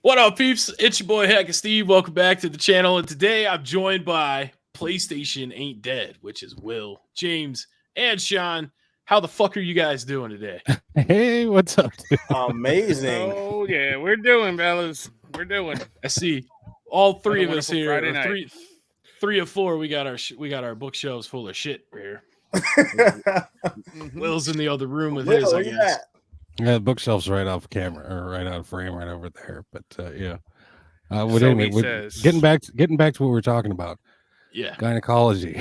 What up, peeps? It's your boy Heckin Steve. Welcome back to the channel. And today I'm joined by PlayStation Ain't Dead, which is Will, James, and Sean. How the fuck are you guys doing today? Hey, what's up, dude? Amazing. Oh yeah, we're doing, fellas. We're doing. I see all three of Another us wonderful here. Friday Or night. three of four. We got our bookshelves full of shit here. Mhm. Will's in the other room with Will, his, I where you guess. at? Yeah, the bookshelf's right off camera or right out of frame, right over there. But yeah, So anyway, he we're says. getting back to what we're talking about. Yeah. Gynecology.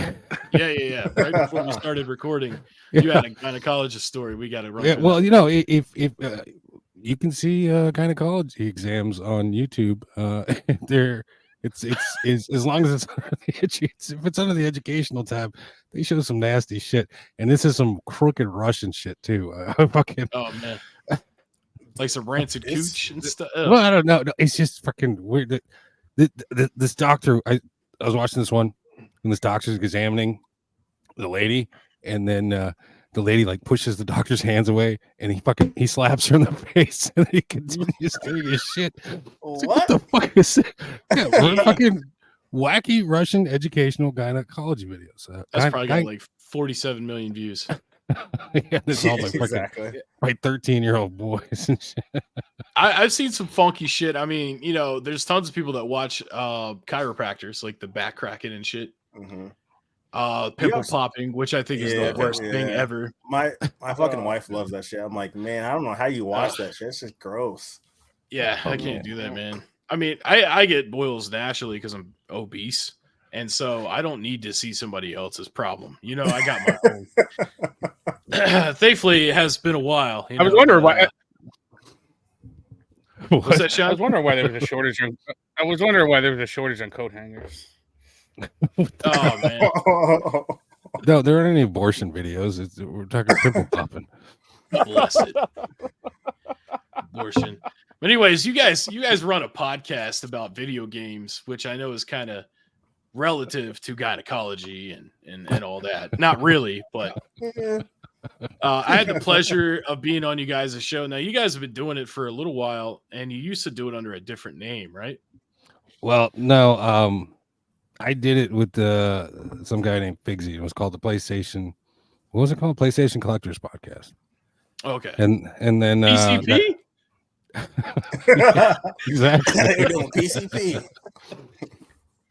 Yeah. Right before we started recording, Yeah. you had a gynecologist story. We got to run Yeah, through well, that. you know, if you can see gynecology exams on YouTube, there it's as long as if it's under the educational tab, they show some nasty shit, and this is some crooked Russian shit too. Fucking Oh man, like some rancid It's- cooch and stuff. well, I don't know. No, it's just fucking weird. This doctor, I was watching this one, and this doctor's examining the lady, and then the lady like pushes the doctor's hands away, and he slaps her in the face, and he continues doing his shit. It's like, what the fuck is it? Yeah, we're fucking wacky Russian educational gynecology videos. That's probably got like 47 million views. yeah, this all my fucking exactly. my 13-year-old boys and shit. I've seen some funky shit. I mean, you know, there's tons of people that watch chiropractors, like the back cracking and shit. Mm-hmm. Pimple also- popping, which I think is the worst thing ever. My fucking wife loves that shit. I'm like, man, I don't know how you watch that shit. It's just gross. Yeah, I can't do that, man. I mean, I get boils naturally because I'm obese. And so I don't need to see somebody else's problem. You know, I got my own. Thankfully, it has been a while. I was wondering why. What's that, I Sean? was wondering why there was a shortage. I was wondering why there was a shortage on coat hangers. Oh, man. No, there aren't any abortion videos. We're talking pimple popping. Blessed. Abortion. But anyways, you guys run a podcast about video games, which I know is kind of relative to gynecology and all that. Not really, but I had the pleasure of being on you guys' show. Now, you guys have been doing it for a little while, and you used to do it under a different name, right? Well, no, I did it with some guy named Figsy. It was called the PlayStation. What was it called? PlayStation Collectors Podcast. Okay. And then PCP? exactly. They're doing PCP.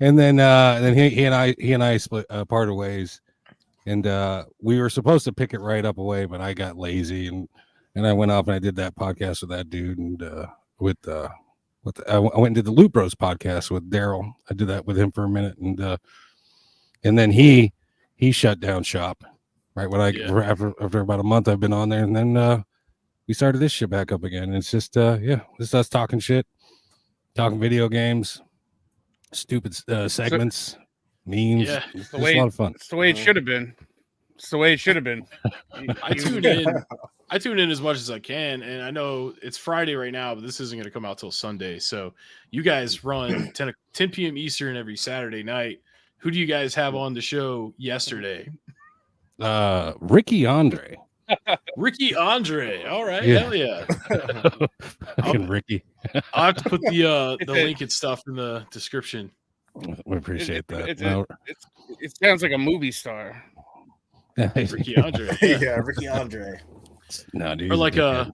And then he and I split parted ways, and we were supposed to pick it right up away, but I got lazy and I went off and I did that podcast with that dude and I went and did the Loot Bros podcast with Daryl. I did that with him for a minute, and then he shut down shop right when after about a month I've been on there, and then we started this shit back up again. And it's just just us talking shit, talking video games, stupid segments, memes. Yeah. It's just a lot of fun. It's the way it should have been. It's the way it should have been. I tune in. I tune in as much as I can, and I know it's Friday right now, but this isn't going to come out till Sunday. So you guys run 10 p.m. Eastern every Saturday night. Who do you guys have on the show yesterday? Ricky Andre. Ricky Andre. All right, Yeah. hell yeah. Fucking Ricky. I'll have to put the link and stuff in the description. We appreciate that. It sounds like a movie star. Ricky Andre. Yeah. Yeah, Ricky Andre. No, dude. Or like a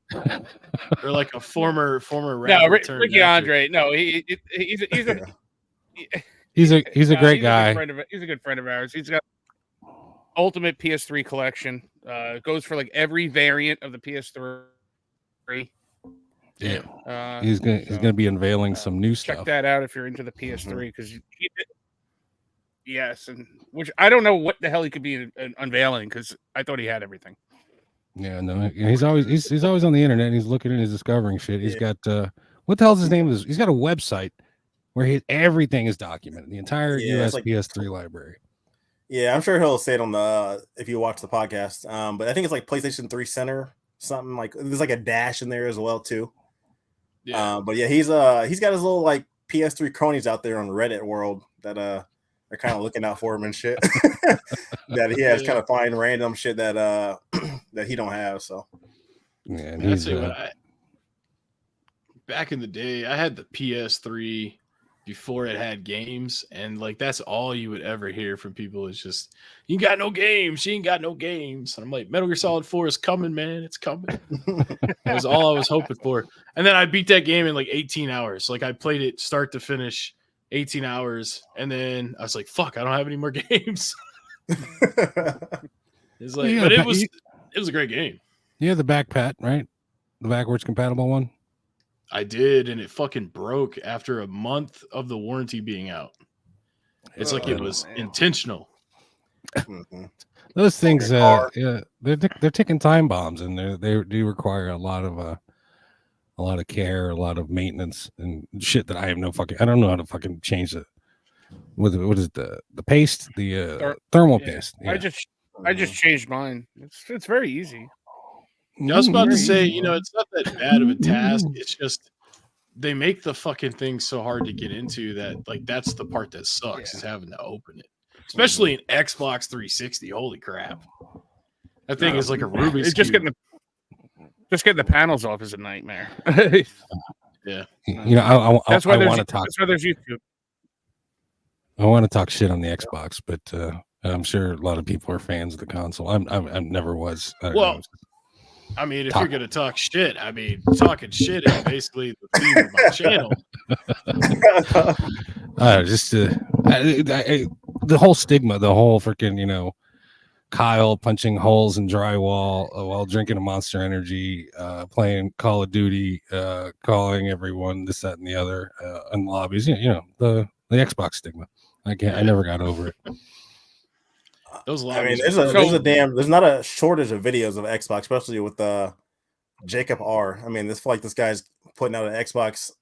former rapper. No, turned Ricky actor. Andre. No, he's he's a great guy. He's a good friend of ours. He's got ultimate PS3 collection. Goes for like every variant of the PS3. Yeah. He's gonna be unveiling some new Check stuff. that out if you're into the PS3 because yes, and which I don't know what the hell he could be unveiling because I thought he had everything. Yeah, no, he's always on the internet. And he's looking and he's discovering shit. He's got what the hell's his name? He's got a website where everything is documented, the entire US PS3 library. Yeah, I'm sure he'll say it on the if you watch the podcast. But I think it's like PlayStation 3 Center, something like there's like a dash in there as well too. Yeah. But yeah, he's got his little like PS3 cronies out there on Reddit world that are kind of looking out for him and shit. That he has kind of find random shit that that he don't have. So Yeah, and That's it. back in the day, I had the PS3 before it had games, and like that's all you would ever hear from people is just, "You got no games, she ain't got no games." And I'm like, Metal Gear Solid 4 is coming, man, it's coming. That was all I was hoping for. And then I beat that game in like 18 hours. Like I played it start to finish, 18 hours, and then I was like, "Fuck, I don't have any more games." It's like, Yeah, but it was a great game. Yeah, the backpat, right? The backwards compatible one. I did, and it fucking broke after a month of the warranty being out. It's like it was intentional. Those things, yeah, they're ticking time bombs, and they do require a lot of care, a lot of maintenance, and shit that I have no fucking. I don't know how to fucking change it. What is the paste? The thermal paste. Yeah. I just changed mine. It's very easy. I was about to say, it's not that bad of a task. It's just they make the fucking thing so hard to get into that, like, that's the part that sucks is having to open it, especially an Xbox 360. Holy crap, that thing is like a Rubik's cube. Just getting the panels off is a nightmare. Yeah, that's why I want to talk. That's why there's YouTube. I want to talk shit on the Xbox, but I'm sure a lot of people are fans of the console. I never was. Well, I mean, if you're going to talk shit, I mean, talking shit is basically the theme of my channel. The whole stigma, the whole freaking, Kyle punching holes in drywall while drinking a Monster Energy, playing Call of Duty, calling everyone this, that, and the other in lobbies. The Xbox stigma. I never got over it. Those lobbies. there's not a shortage of videos of Xbox, especially with Jacob R. I mean, this guy's putting out an Xbox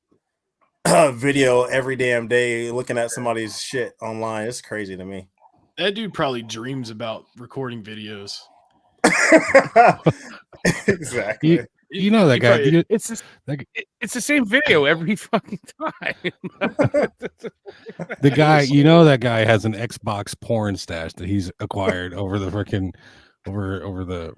video every damn day, looking at somebody's shit online. It's crazy to me. That dude probably dreams about recording videos. Exactly. You know that guy. It's the same video every fucking time. The guy, that guy has an Xbox porn stash that he's acquired over the freaking over the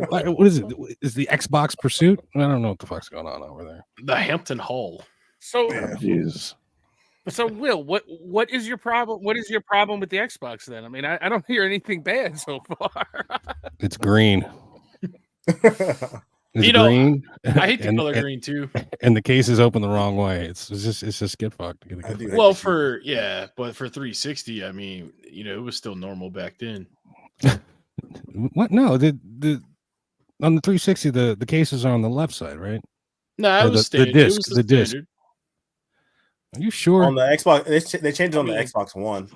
what is it? Is the Xbox Pursuit? I don't know what the fuck's going on over there. The Hampton Hall. So, Jesus. So, Will, what is your problem? What is your problem with the Xbox then? I mean, I don't hear anything bad so far. It's green. It's green. I hate the color green too. And the case is open the wrong way. It's just get fucked. Well, but for 360, I mean, it was still normal back then. What? No, the on the 360, the cases are on the left side, right? No, it was standard. The disc. It was the disc. Are you sure? On the Xbox, they changed it on the Xbox One.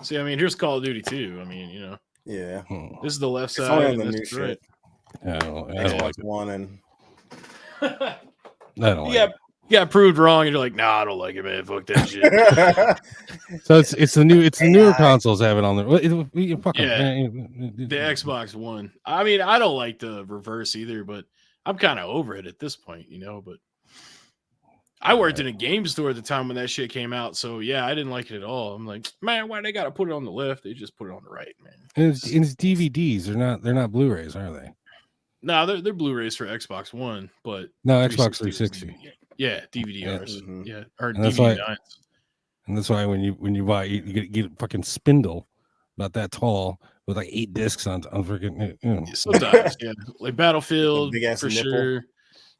See, I mean, here's Call of Duty 2. I mean, Yeah. This is the left It's side. only on the new shit. I don't like it. One and I don't like it. Yeah, proved wrong, and you're like, nah, I don't like it, man. Fuck that shit. So it's the newer consoles have it on there. The Xbox One. I mean, I don't like the reverse either, but I'm kind of over it at this point, But I worked in a game store at the time when that shit came out, so yeah, I didn't like it at all. I'm like, man, why they gotta put it on the left? They just put it on the right, man. And it's DVDs. They're not Blu-rays, are they? No, they're Blu-rays for Xbox One, but no, Xbox 360. Yeah, DVDs. Yeah, or and DVD9s. And that's why when you buy, you get a fucking spindle about that tall with like 8 discs on freaking. Sometimes, yeah, like Battlefield for nipple. sure.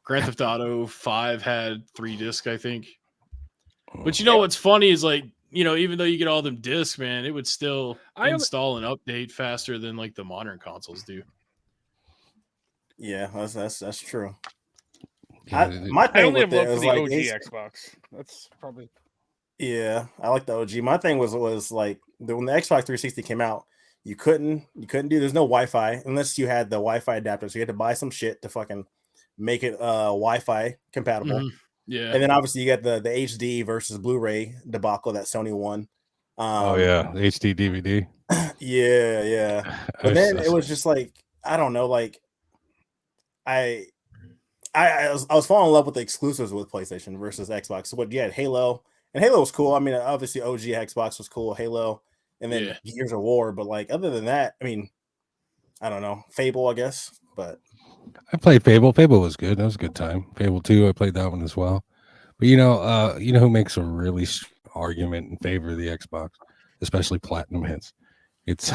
Grand Theft Auto 5 had 3 discs, I think. But what's funny is like, even though you get all them discs, man, it would still install and update faster than like the modern consoles do. Yeah, that's true. I only have love for the OG Xbox. That's probably. Yeah, I like the OG. My thing was like when the Xbox 360 came out, you couldn't do. There's no Wi-Fi unless you had the Wi-Fi adapter. So you had to buy some shit to fucking make it Wi-Fi compatible. Mm-hmm. Yeah, and then obviously you got the HD versus Blu-ray debacle that Sony won. The HD DVD. Yeah. But then it was just like, I don't know, like I was falling in love with the exclusives with PlayStation versus Xbox. So what you had Halo, and Halo was cool. I mean, obviously OG Xbox was cool, Halo, and then Gears of War. But like other than that, I mean, I don't know, Fable, I guess. But I played Fable. Fable was good. That was a good time. Fable 2, I played that one as well. But you know who makes a really strong argument in favor of the Xbox, especially platinum hits. It's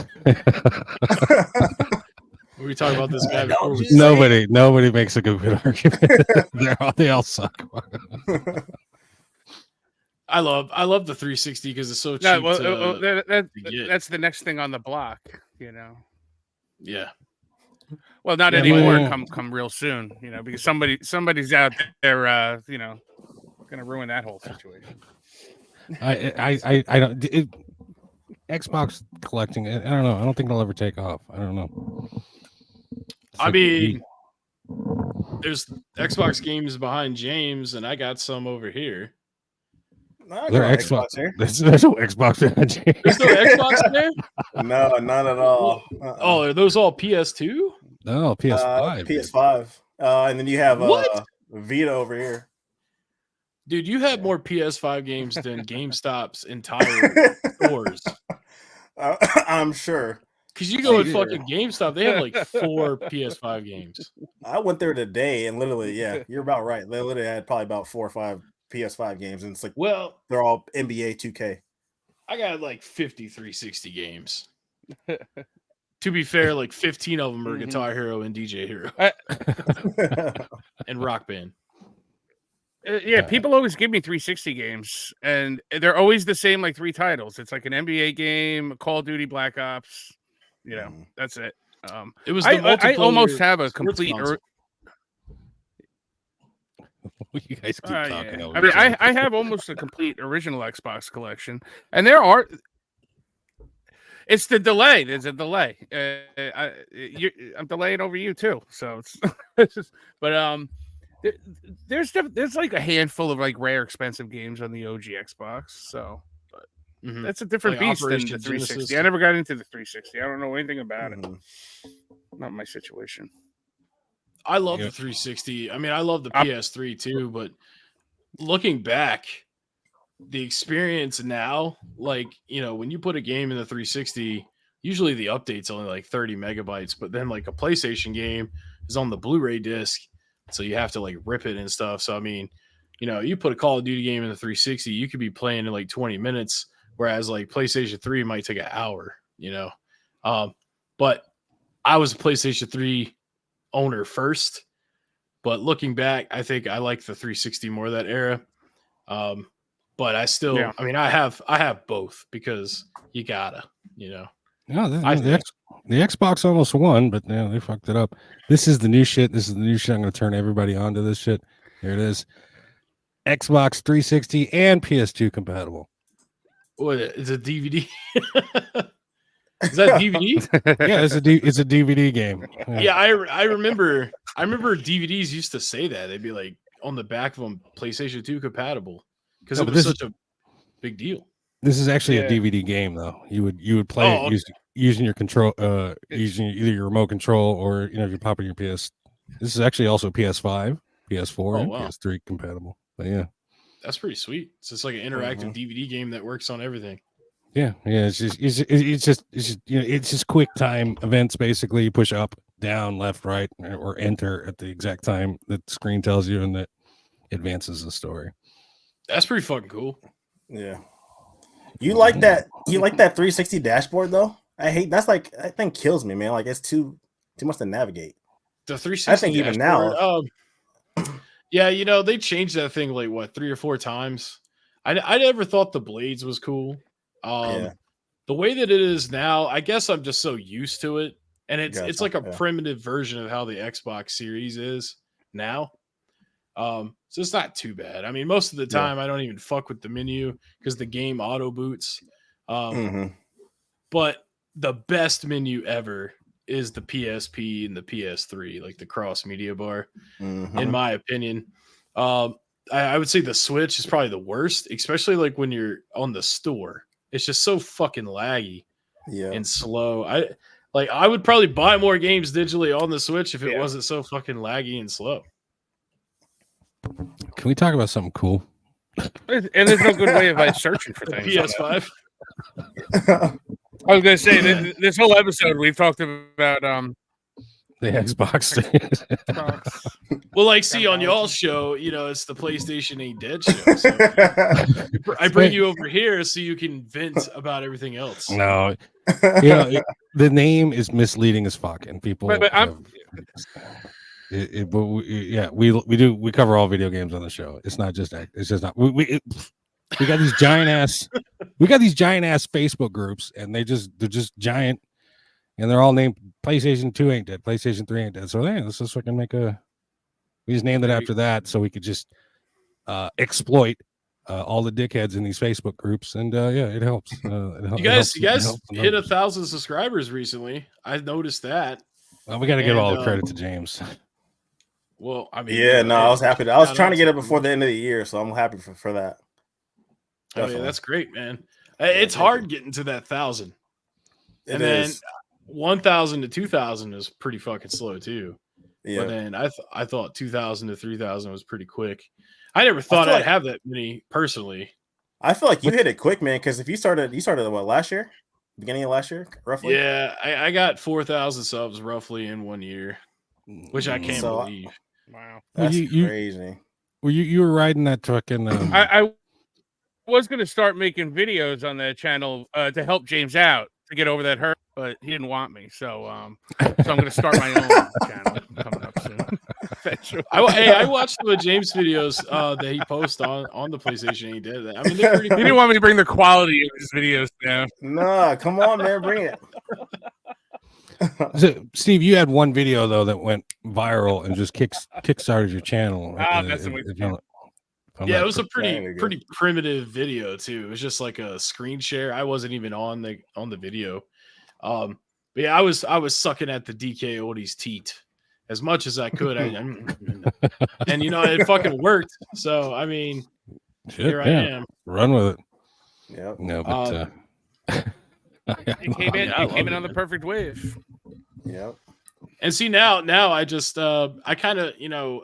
We talking about this guy. Don't you nobody makes a good argument. They all suck. I love the 360 because it's so cheap. That's the next thing on the block, you know. Yeah. Well, not anymore. Come real soon, you know, because somebody's out there, you know, gonna ruin that whole situation. I don't. Xbox collecting. I don't know. I don't think it'll ever take off. I don't know. I mean, there's Xbox games behind James, and I got some over here. There's no Xbox behind James. There's no Xbox there? No, not at all. Oh, are those all PS2? No, PS5. PS5. And then you have What? Vita over here. Dude, you have more PS5 games than GameStop's entire stores. I'm sure. Because you go to fucking GameStop, they have like 4 PS5 games. I went there today and literally, yeah, you're about right. They literally had probably about 4 or 5 PS5 games, and it's like, well, they're all NBA 2K. I got like 50 360 games. To be fair, like 15 of them are Guitar Hero and DJ Hero and Rock Band. Yeah, people always give me 360 games, and they're always the same, like 3 titles. It's like an NBA game, a Call of Duty Black Ops. You know, that's it. It was. I almost have a complete. You guys keep talking. Yeah. I mean, I have almost a complete original Xbox collection, and there are. It's the delay. There's a delay. I'm delaying over you too, so it's just. But there's like a handful of like rare, expensive games on the OG Xbox. So, but that's a different beast than the 360. Genesis. I never got into the 360. I don't know anything about it. Not my situation. I love the 360. I mean, I love the PS3 too, but looking back, the experience now, like, you know, when you put a game in the 360, usually the update's only like 30 megabytes, but then like a PlayStation game is on the Blu-ray disc, so you have to like rip it and stuff. So, I mean, you know, you put a Call of Duty game in the 360, you could be playing in like 20 minutes, whereas like PlayStation 3 might take an hour, you know. But I was a PlayStation 3 owner first, but looking back, I think I like the 360 more that era. But I still, I mean, I have both because you gotta, you know. No, the Xbox almost won, but they fucked it up. This is the new shit. I'm going to turn everybody onto this shit. Here it is. Xbox 360 and PS2 compatible. What is a DVD? Is that DVD? Yeah, it's a DVD game. Yeah, I remember DVDs used to say that. They'd be like on the back of them, PlayStation 2 compatible, because it was such a big deal. This is actually a DVD game, though. You would play it using your control, using either your remote control or you're popping your PS. This is actually also PS5, PS4, and PS3 compatible. But yeah, that's pretty sweet. So it's like an interactive DVD game that works on everything. Yeah. It's just quick time events. Basically, you push up, down, left, right, or enter at the exact time that the screen tells you, and that advances the story. That's pretty fucking cool. Yeah. You like that? You like that 360 dashboard though? I hate that thing kills me, man. Like it's too much to navigate. The 360. I think even now. Yeah, they changed that thing like what 3 or 4 times. I never thought the blades was cool. The way that it is now, I guess I'm just so used to it, and it's like a primitive version of how the Xbox Series is now. So it's not too bad. I mean, most of the time I don't even fuck with the menu because the game auto boots. But the best menu ever is the PSP and the PS3, like the cross media bar, in my opinion. I would say the Switch is probably the worst, especially like when you're on the store. It's just so fucking laggy and slow. I would probably buy more games digitally on the Switch if it wasn't so fucking laggy and slow. Can we talk about something cool? And there's no good way of searching for things. PS5. I was gonna say this whole episode we've talked about The Xbox. Well, like, see, on y'all's show, it's the PlayStation Ain't Dead show. So I bring you over here so you can vent about everything else. No, the name is misleading as fuck, and people. But we cover all video games on the show. It's not just it's just not we got these giant ass Facebook groups, and they're just giant, and they're all named PlayStation 2 ain't dead, PlayStation 3 ain't dead. So let's just fucking we just named it after that so we could just exploit all the dickheads in these Facebook groups, and it helps. You guys hit 1,000 subscribers recently. I noticed that. Well, we got to give all the credit to James. Well, I mean, I was happy. I was trying to get it before the end of the year, so I'm happy for that. Definitely. I mean, that's great, man. It's hard getting to that 1,000, and then 1,000 to 2,000 is pretty fucking slow too. Yeah. But then I thought 2,000 to 3,000 was pretty quick. I never thought I'd have that many personally. I feel like you hit it quick, man. Because if you started what, last year, beginning of last year, roughly. Yeah, I got 4,000 subs roughly in 1 year, which I can't believe. Wow, that's crazy. Well, you were riding that truck and I was going to start making videos on that channel to help James out to get over that hurt, but he didn't want me, so I'm going to start my own channel coming up soon. I watched the James videos that he posts on the PlayStation. He did that. I mean, they're pretty cool. He didn't want me to bring the quality of his videos down. Nah, come on, man, bring it. So, Steve, you had one video though that went viral and just kickstarted your channel. Yeah, it was a pretty primitive video too. It was just like a screen share. I wasn't even on the video. But yeah, I was sucking at the DK Oldies teat as much as I could. And it fucking worked. So I mean, here I am. Run with it. Yeah. No, but you came in on the perfect wave. Yep. And see now I just I kind of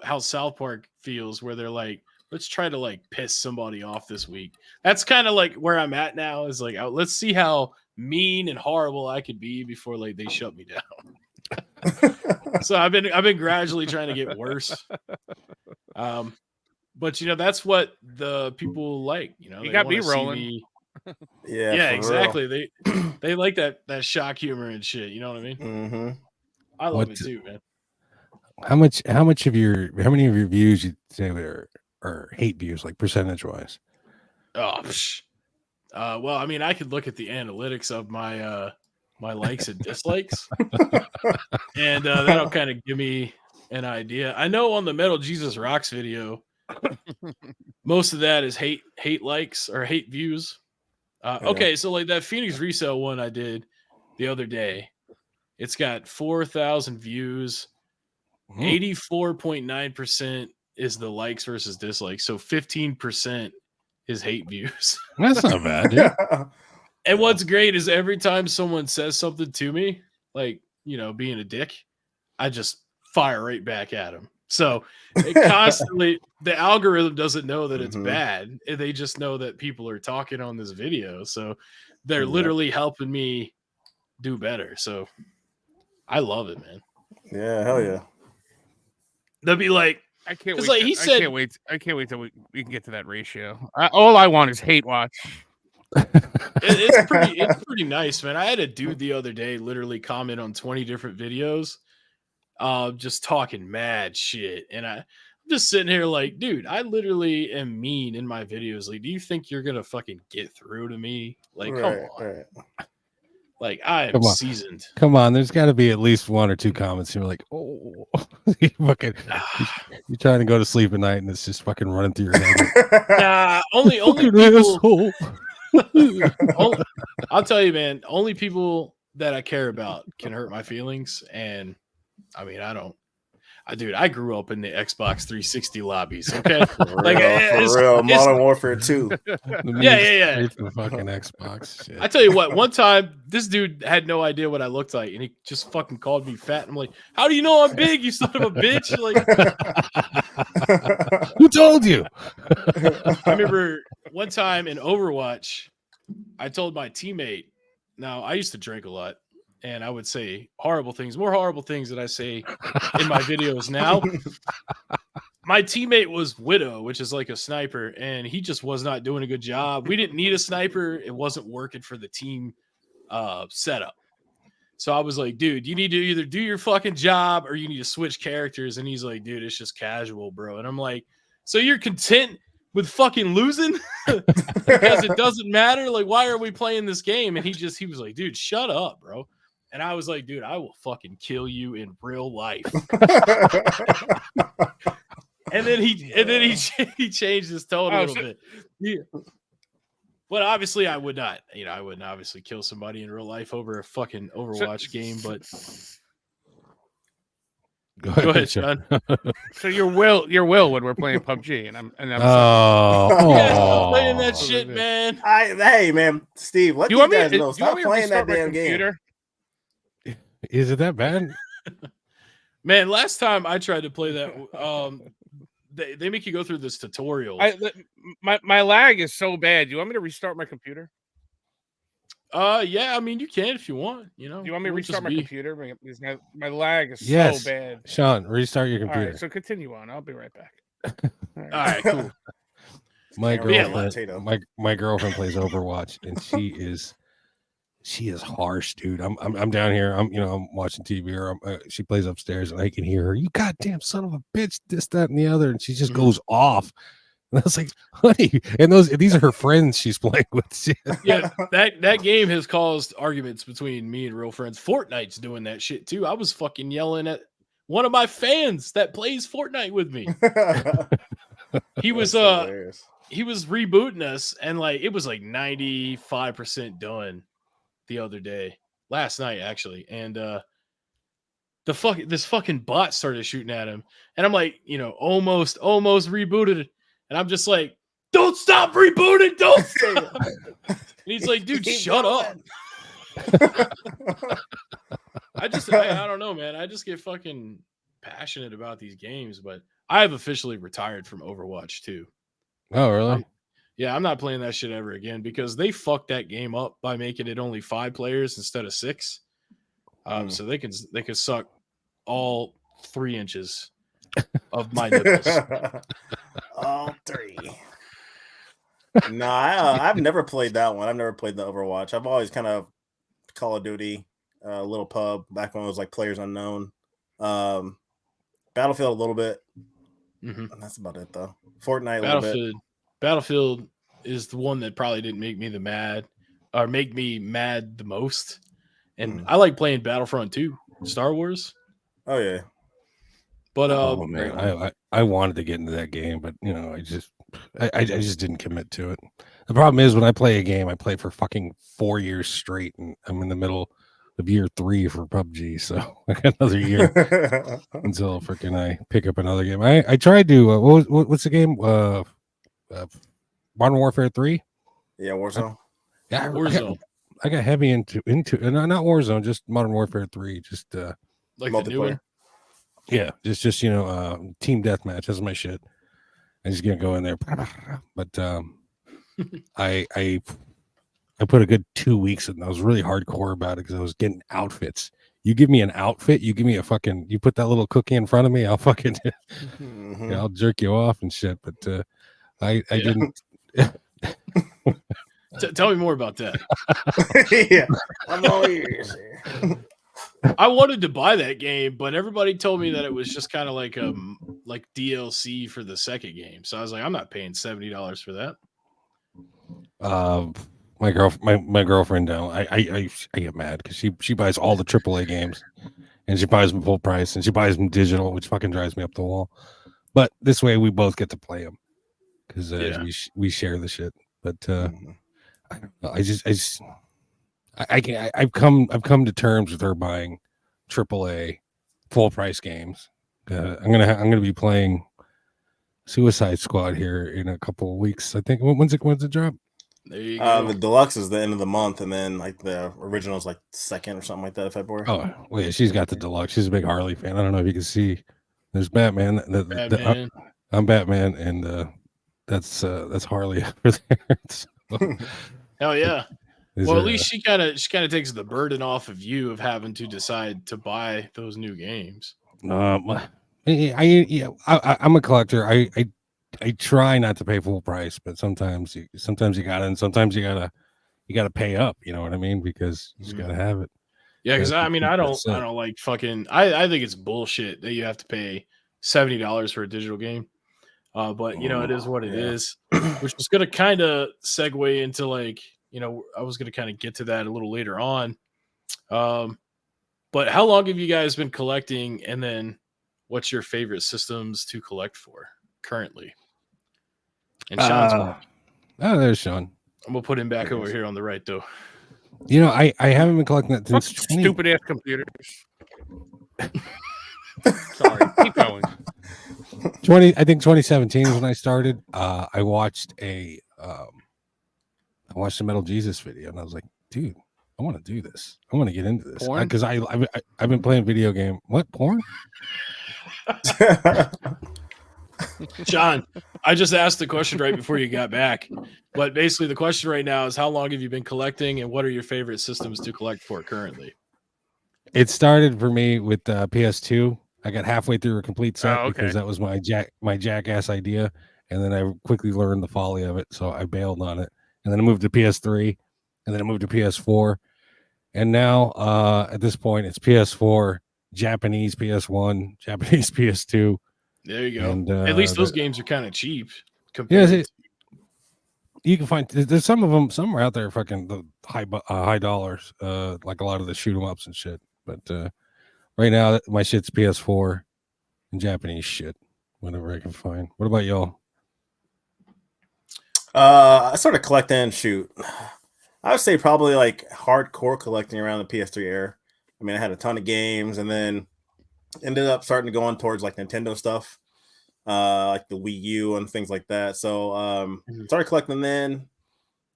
how South Park feels, where they're like, let's try to like piss somebody off this week. That's kind of like where I'm at now, is like, let's see how mean and horrible I could be before like they shut me down. So I've been gradually trying to get worse. But that's what the people like. You got me rolling. Yeah, exactly. They like that shock humor and shit. You know what I mean? Mm-hmm. I love it too, man. How many of your views you say are hate views, like percentage wise? Oh, well, I mean, I could look at the analytics of my my likes and dislikes, and that'll kind of give me an idea. I know on the Metal Jesus Rocks video, most of that is hate likes or hate views. Okay, so like that Phoenix resale one I did the other day, it's got 4,000 views. 84.9% is the likes versus dislikes. So 15% is hate views. That's not bad, dude. And what's great is every time someone says something to me, like, being a dick, I just fire right back at them. So it constantly, the algorithm doesn't know that it's bad. They just know that people are talking on this video. So they're literally helping me do better. So I love it, man. Yeah, hell yeah. They'll be like, I can't wait. Like he said, I can't wait till we can get to that ratio. All I want is hate watch. It's pretty nice, man. I had a dude the other day literally comment on 20 different videos, just talking mad shit, and I'm just sitting here like, dude, I literally am mean in my videos. Like, do you think you're gonna fucking get through to me? Like, come on. Right. Like, I am seasoned. Come on, there's got to be at least one or two comments. You're like, oh, you're trying to go to sleep at night, and it's just fucking running through your head. Nah, only people. I'll tell you, man. Only people that I care about can hurt my feelings, and I mean, Dude, I grew up in the Xbox 360 lobbies. Okay, for real. Modern Warfare 2. Yeah. It's the fucking Xbox. Shit. I tell you what. One time, this dude had no idea what I looked like, and he just fucking called me fat. I'm like, "How do you know I'm big? You son of a bitch!" Like, who told you? I remember one time in Overwatch, I told my teammate. Now, I used to drink a lot, and I would say horrible things, more horrible things that I say in my videos now. My teammate was Widow, which is like a sniper, and he just was not doing a good job. We didn't need a sniper. It wasn't working for the team setup. So I was like, dude, you need to either do your fucking job or you need to switch characters. And he's like, dude, it's just casual, bro. And I'm like, so you're content with fucking losing because it doesn't matter? Like, why are we playing this game? And he was like, dude, shut up, bro. And I was like, dude, I will fucking kill you in real life. And then he changed his tone a little bit. Yeah. But obviously, I would not. I wouldn't obviously kill somebody in real life over a fucking Overwatch game. But go ahead, Sean. So your will when we're playing PUBG, and I'm stop playing that shit, man. Hey, man, Steve, let you guys know. Stop playing that damn game. Is it that bad? Man, last time I tried to play that, they make you go through this tutorial. My lag is so bad. Do you want me to restart my computer? Yeah, I mean you can if you want. Do you want me to restart my computer? Because my lag is so bad. Sean, restart your computer. All right, so continue on. I'll be right back. All right, cool. My girlfriend plays Overwatch, and she is harsh, dude. I'm down here. I'm watching TV, or she plays upstairs, and I can hear her. You goddamn son of a bitch! This, that, and the other, and she just goes off. And I was like, honey, and these are her friends she's playing with. Yeah, that game has caused arguments between me and real friends. Fortnite's doing that shit too. I was fucking yelling at one of my fans that plays Fortnite with me. He was he was rebooting us, and like it was like 95% done the other day, last night actually, and this fucking bot started shooting at him, and I'm like, almost rebooted it, and I'm just like, don't stop rebooting, don't stop. And he's like, dude, shut up. I don't know, man. I just get fucking passionate about these games, but I have officially retired from Overwatch too. Oh, really? Yeah, I'm not playing that shit ever again because they fucked that game up by making it only 5 players instead of 6. So they can suck all 3 inches of my nipples. All 3. No, I've never played that one. I've never played the Overwatch. I've always kind of Call of Duty, little pub back when it was like Players Unknown, Battlefield a little bit. And that's about it though. Fortnite a little bit. Battlefield is the one that probably didn't make me make me mad the most. And I like playing Battlefront 2, Star Wars. Oh yeah. But man, I wanted to get into that game, but I just didn't commit to it. The problem is when I play a game, I play for fucking 4 years straight, and I'm in the middle of year 3 for PUBG, so I got another year until freaking I pick up another game. I tried to what's the game? Modern Warfare 3. Yeah, Warzone. Warzone. I got heavy into not Warzone, just Modern Warfare 3, just like the new one. Yeah, just team deathmatch. That's my shit. I just gonna go in there, but I put a good 2 weeks in. I was really hardcore about it because I was getting outfits. You give me an outfit, you put that little cookie in front of me, I'll fucking I'll jerk you off and shit. But I didn't. Tell me more about that. Yeah, I'm all ears. I wanted to buy that game, but everybody told me that it was just kind of like DLC for the second game. So I was like, I'm not paying $70 for that. My girlfriend now, I get mad because she buys all the AAA games, and she buys them full price, and she buys them digital, which fucking drives me up the wall. But this way, we both get to play them because we share the shit. But I've come to terms with her buying AAA full price games. I'm gonna be playing Suicide Squad here in a couple of weeks. I think when's it drop? There you go. The deluxe is the end of the month, and then like the original is like 2nd or something like that, February. Oh, well, yeah, she's got the deluxe. She's a big Harley fan. I don't know if you can see. There's Batman. I'm Batman, and that's Harley over there. So, hell yeah. Well, at least she kind of takes the burden off of you of having to decide to buy those new games. I'm a collector. I try not to pay full price, but sometimes you gotta, and sometimes you gotta pay up. You know what I mean? Because you just gotta have it. Yeah, because I mean, I don't like fucking. I think it's bullshit that you have to pay $70 for a digital game. But you know, it is what it is. Which was gonna kind of segue into like, you know, I was gonna kind of get to that a little later on. But how long have you guys been collecting? And then, what's your favorite systems to collect for currently? And Sean's back. Oh, there's Sean. I'm gonna put him back over here on the right, though. You know, I haven't been collecting that since stupid ass computers. Sorry, keep going. I think 2017 is when I started. I watched a Metal Jesus video, and I was like, dude, I want to do this. I want to get into this because I've been playing video game. What porn? John, I just asked the question right before you got back, but basically the question right now is how long have you been collecting, and what are your favorite systems to collect for currently? It started for me with PS2. I got halfway through a complete set because that was my jackass idea, and then I quickly learned the folly of it, so I bailed on it. And then I moved to PS3, and then I moved to PS4, and now at this point it's PS4, Japanese PS1, Japanese PS2. There you go. And, at least those games are kind of cheap. You can find there's some of them. Some are out there fucking the high dollars, like a lot of the shoot 'em ups and shit. But right now, my shit's PS4 and Japanese shit, whatever I can find. What about y'all? I started collecting. Shoot, I would say probably like hardcore collecting around the PS3 era. I mean, I had a ton of games, and then ended up starting to go on towards like Nintendo stuff, like the Wii U and things like that. So started collecting then.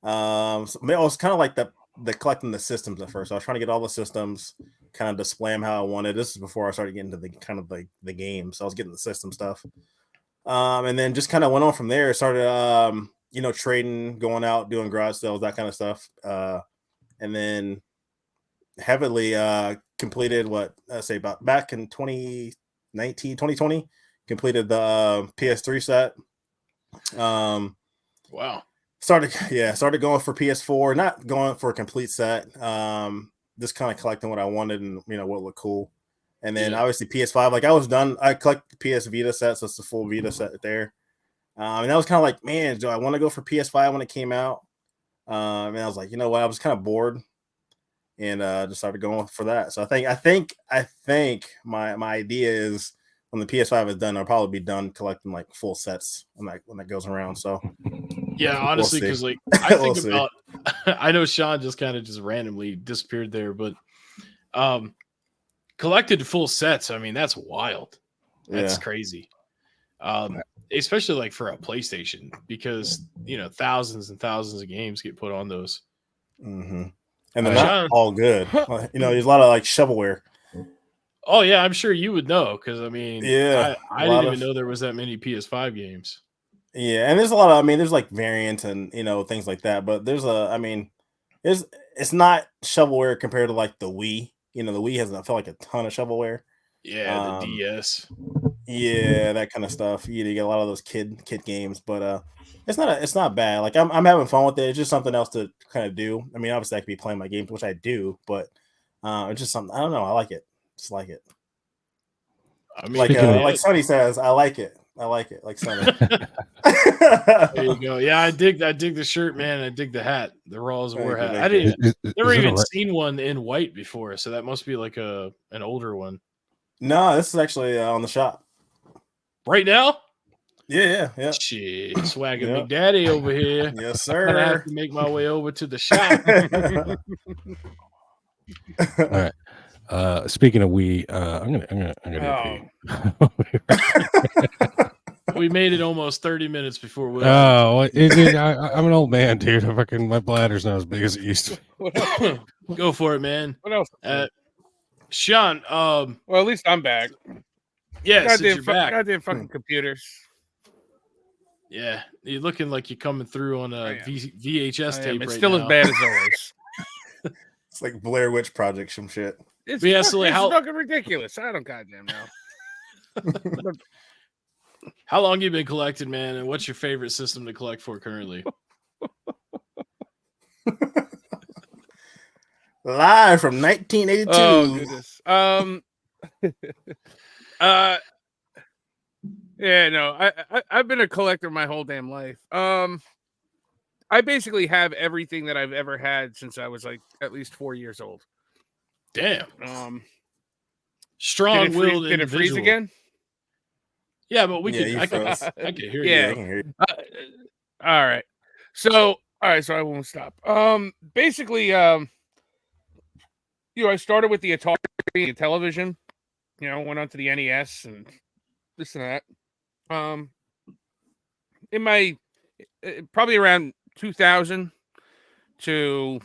So it was kind of like the collecting the systems at first. I was trying to get all the systems, kind of display them how I wanted. This is before I started getting to the kind of like the game. So I was getting the system stuff. And then just kind of went on from there. Started trading, going out, doing garage sales, that kind of stuff. And then heavily completed what I say about back in 2019, 2020, completed the PS3 set. Wow. Started going for PS4, not going for a complete set. Just kind of collecting what I wanted and what looked cool. And then obviously PS5, like I was done. I collected the PS Vita set, so it's the full Vita set there. And I was kind of like, man, do I want to go for PS5 when it came out? And I was like, you know what? I was kind of bored, and just started going for that. So I think my idea is when the PS5 is done, I'll probably be done collecting like full sets when that goes around. So yeah, honestly, because like I think about, I know Sean just kind of just randomly disappeared there, but collected full sets. I mean, that's wild. That's crazy. Especially like for a PlayStation, because thousands and thousands of games get put on those. Mm-hmm. And they're not all good. There's a lot of like shovelware. Oh yeah, I'm sure you would know because I mean, I didn't even know there was that many PS5 games. Yeah, and there's a lot of, there's like variants and things like that, but it's not shovelware compared to like the Wii. The Wii hasn't felt like a ton of shovelware. Yeah, the DS. Yeah, that kind of stuff. You get a lot of those kid games, but it's not bad. Like I'm having fun with it. It's just something else to kind of do. I mean, obviously I could be playing my games, which I do, but it's just something. I don't know. I like it. Just like it. I mean, like Sonny says, I like it. I like it. Like Sonny. There you go. Yeah, I dig the shirt, man. I dig the hat. The Rawls War hat. I didn't never even seen one in white before, so that must be like an older one. No, this is actually on the shop right now. Yeah. Shit, Swagger McDaddy over here. Yes, sir. I have to make my way over to the shop. All right. Speaking of Wii, I'm gonna We made it almost 30 minutes before we. I'm an old man, dude. My bladder's not as big as it used to. Go for it, man. What else? Sean. Well, at least I'm back. Yeah, you're back. Goddamn fucking computers. Yeah, you're looking like you're coming through on a VHS tape. It's right still now. as bad as always. It's like Blair Witch Project, some shit. It's, Yeah, so, like, it's how- fucking ridiculous. I don't goddamn know. How long you been collecting, man? And what's your favorite system to collect for currently? Live from 1982. Oh goodness. Yeah, no, I've been a collector my whole damn life. I basically have everything that I've ever had since I was like at least 4 years old. Damn. Did it Strong-willed freeze individual. again? Yeah, but we Yeah, could. you I could froze. hear Yeah. I can hear you. All right. So I won't stop. Basically, I started with the Atari television. Went on to the NES and this and that. In my probably around 2000 to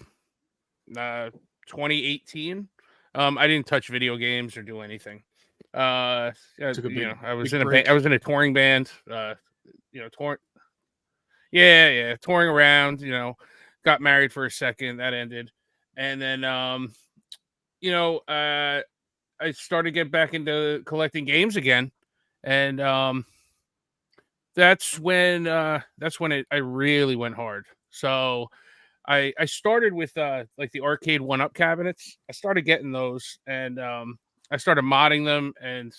2018, I didn't touch video games or do anything. I was in break. I was in a touring band. Touring. Yeah, touring around. Got married for a second. That ended, and then I started getting back into collecting games again, and that's when I really went hard. So I started with like the arcade 1-up cabinets. I started getting those, and I started modding them and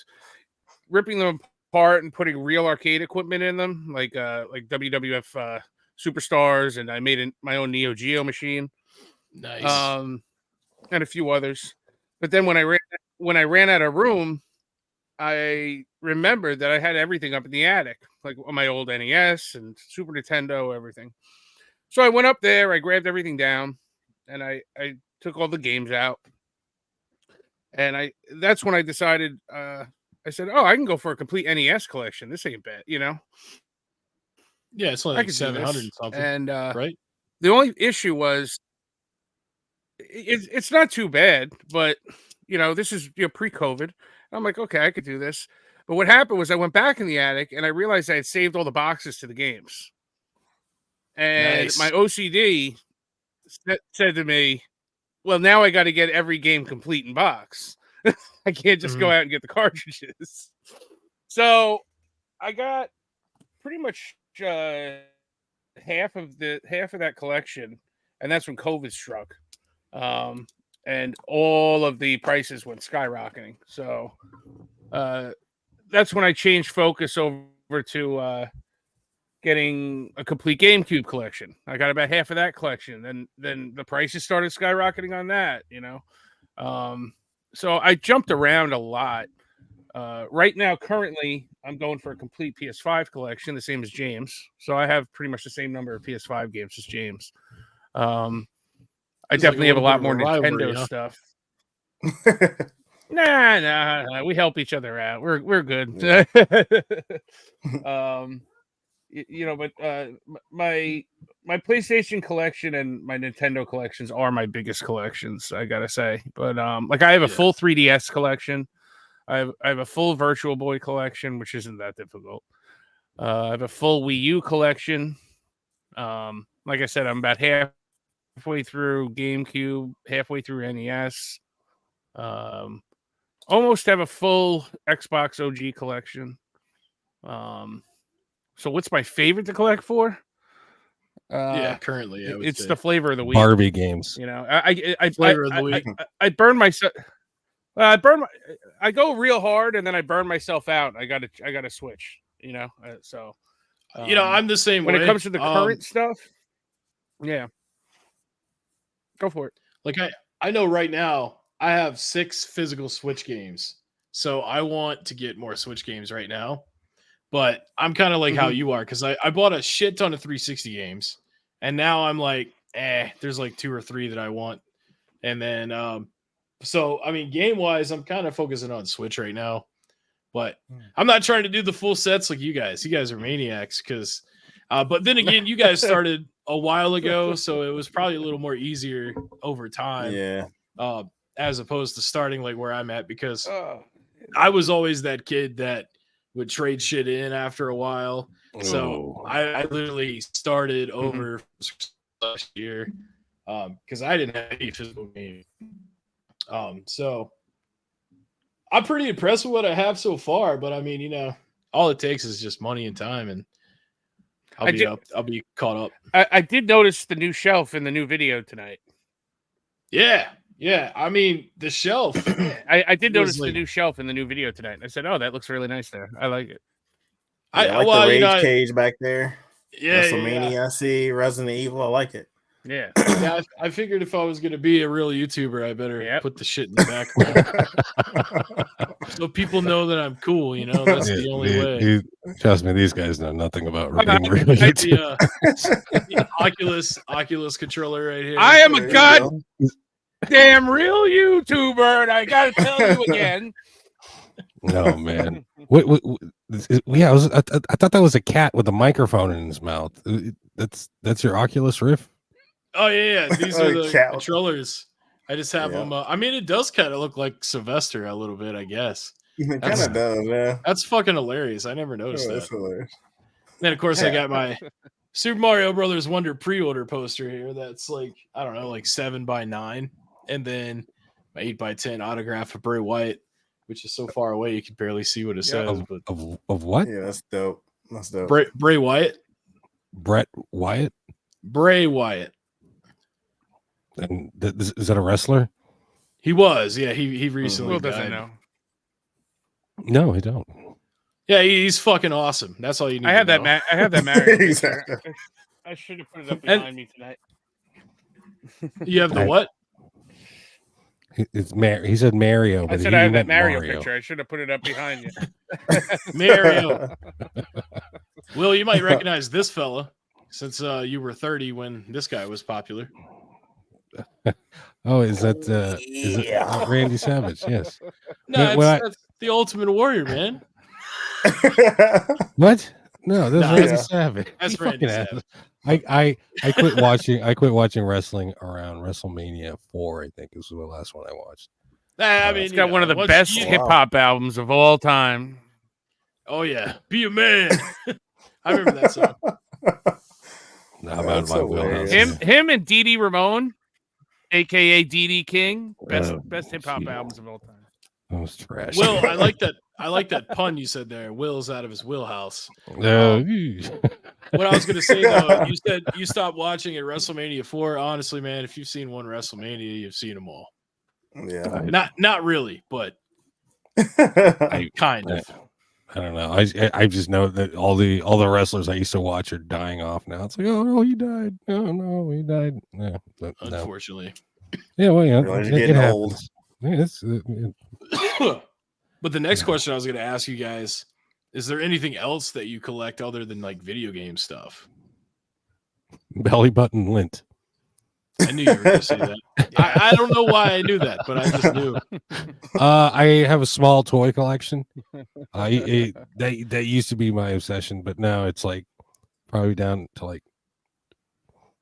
ripping them apart and putting real arcade equipment in them, like WWF Superstars, and I made my own Neo Geo machine. Nice. And a few others. But then when I ran out of room, I remembered that I had everything up in the attic, like on my old NES and Super Nintendo, everything. So I went up there, I grabbed everything down, and I took all the games out. And that's when I decided, I said, oh, I can go for a complete NES collection. This ain't bad, Yeah, it's only I like could do 700 this. something, And right? the only issue was it's not too bad, but this is pre-COVID. I'm like, okay, I could do this. But what happened was I went back in the attic and I realized I had saved all the boxes to the games. And Nice. my OCD said to me, well, now I got to get every game complete in box. I can't just go out and get the cartridges. So I got pretty much half of that collection, and that's when COVID struck. And all of the prices went skyrocketing. So that's when I changed focus over to getting a complete GameCube collection. I got about half of that collection. Then the prices started skyrocketing on that, So I jumped around a lot. Right now, currently, I'm going for a complete PS5 collection, the same as James. So I have pretty much the same number of PS5 games as James. I definitely have a lot more Nintendo stuff. Nah. We help each other out. We're good. Yeah. But my PlayStation collection and my Nintendo collections are my biggest collections, I gotta say. But I have a full 3DS collection. I have a full Virtual Boy collection, which isn't that difficult. I have a full Wii U collection. Like I said, I'm about halfway through GameCube, halfway through NES. Almost have a full Xbox OG collection. So what's my favorite to collect for? Currently, it's the flavor of the week. Barbie games. I flavor of the week. I burn myself. I go real hard and then I burn myself out. I gotta switch. So I'm the same when way. It comes to the current stuff. Yeah, go for it. Like I know right now I have 6 physical Switch games, so I want to get more Switch games right now. But I'm kind of like how you are, because I bought a shit ton of 360 games, and now I'm like, there's like 2 or 3 that I want. And then, so, I mean, game-wise, I'm kind of focusing on Switch right now. But I'm not trying to do the full sets like you guys. You guys are maniacs, because... but then again, you guys started a while ago, so it was probably a little more easier over time. Yeah. As opposed to starting like where I'm at, because I was always that kid that would trade shit in after a while. So I literally started over last year. because I didn't have any physical games. So I'm pretty impressed with what I have so far. But I mean, you know, all it takes is just money and time, and I'll be caught up. I did notice the new shelf in the new video tonight. Yeah. I mean, the shelf. I did notice the new shelf in the new video tonight. And I said, "Oh, that looks really nice there. I like it." I like the Rage cage back there. Yeah, WrestleMania. I see Resident Evil. I like it. Yeah. I figured if I was going to be a real YouTuber, I better put the shit in the background. So people know that I'm cool, you know? That's the only way. Trust me, these guys know nothing about being real the Oculus controller right here. I am a goddamn real YouTuber, and I got to tell you again. No, man. I thought that was a cat with a microphone in his mouth. That's your Oculus Rift? Oh yeah. These are the controllers. I just have them. I mean, it does kind of look like Sylvester a little bit, I guess. It kind of does, yeah. That's fucking hilarious. I never noticed that. That's hilarious. Then of course I got my Super Mario Brothers Wonder pre-order poster here. That's like, I don't know, like 7x9, and then my 8x10 autograph of Bray Wyatt, which is so far away you can barely see what it says. Of what? Yeah, that's dope. That's dope. Bray Wyatt. Brett Wyatt. Bray Wyatt. And is that a wrestler? He was, yeah. He recently Will died. doesn't know. No, I don't. Yeah, he's fucking awesome. That's all you need. I have that. I have that Mario. Exactly. I should have put it up behind me tonight. You have the what? It's He said Mario. I said I have that Mario picture. I should have put it up behind you. Mario. Will, you might recognize this fella since you were 30 when this guy was popular. Oh, is that Randy Savage? Yes. No, that's the Ultimate Warrior, man. What? No, that's Randy Savage. That's Randy Savage. I quit watching. I quit watching wrestling around WrestleMania 4. I think is the last one I watched. I mean, it's got one of the best hip hop albums of all time. Oh yeah, Be a Man. I remember that song. I'm out of my wheelhouse. Him and Dee Dee Ramone, aka Dee Dee King, best hip hop albums of all time. That was trash. Will, I like that pun you said there. Will's out of his wheelhouse. What I was gonna say though, you said you stopped watching at WrestleMania 4. Honestly, man, if you've seen one WrestleMania, you've seen them all. Yeah, not really, but kind of. I don't know. I just know that all the wrestlers I used to watch are dying off now. It's like, oh no, he died. Oh no, he died. No, unfortunately. Yeah, well, yeah, it happens. Yeah, But the next question I was going to ask you guys, is there anything else that you collect other than like video game stuff? Belly button lint. I knew you were going to say that. I don't know why I knew that, but I just knew. I have a small toy collection. That used to be my obsession, but now it's like probably down to like.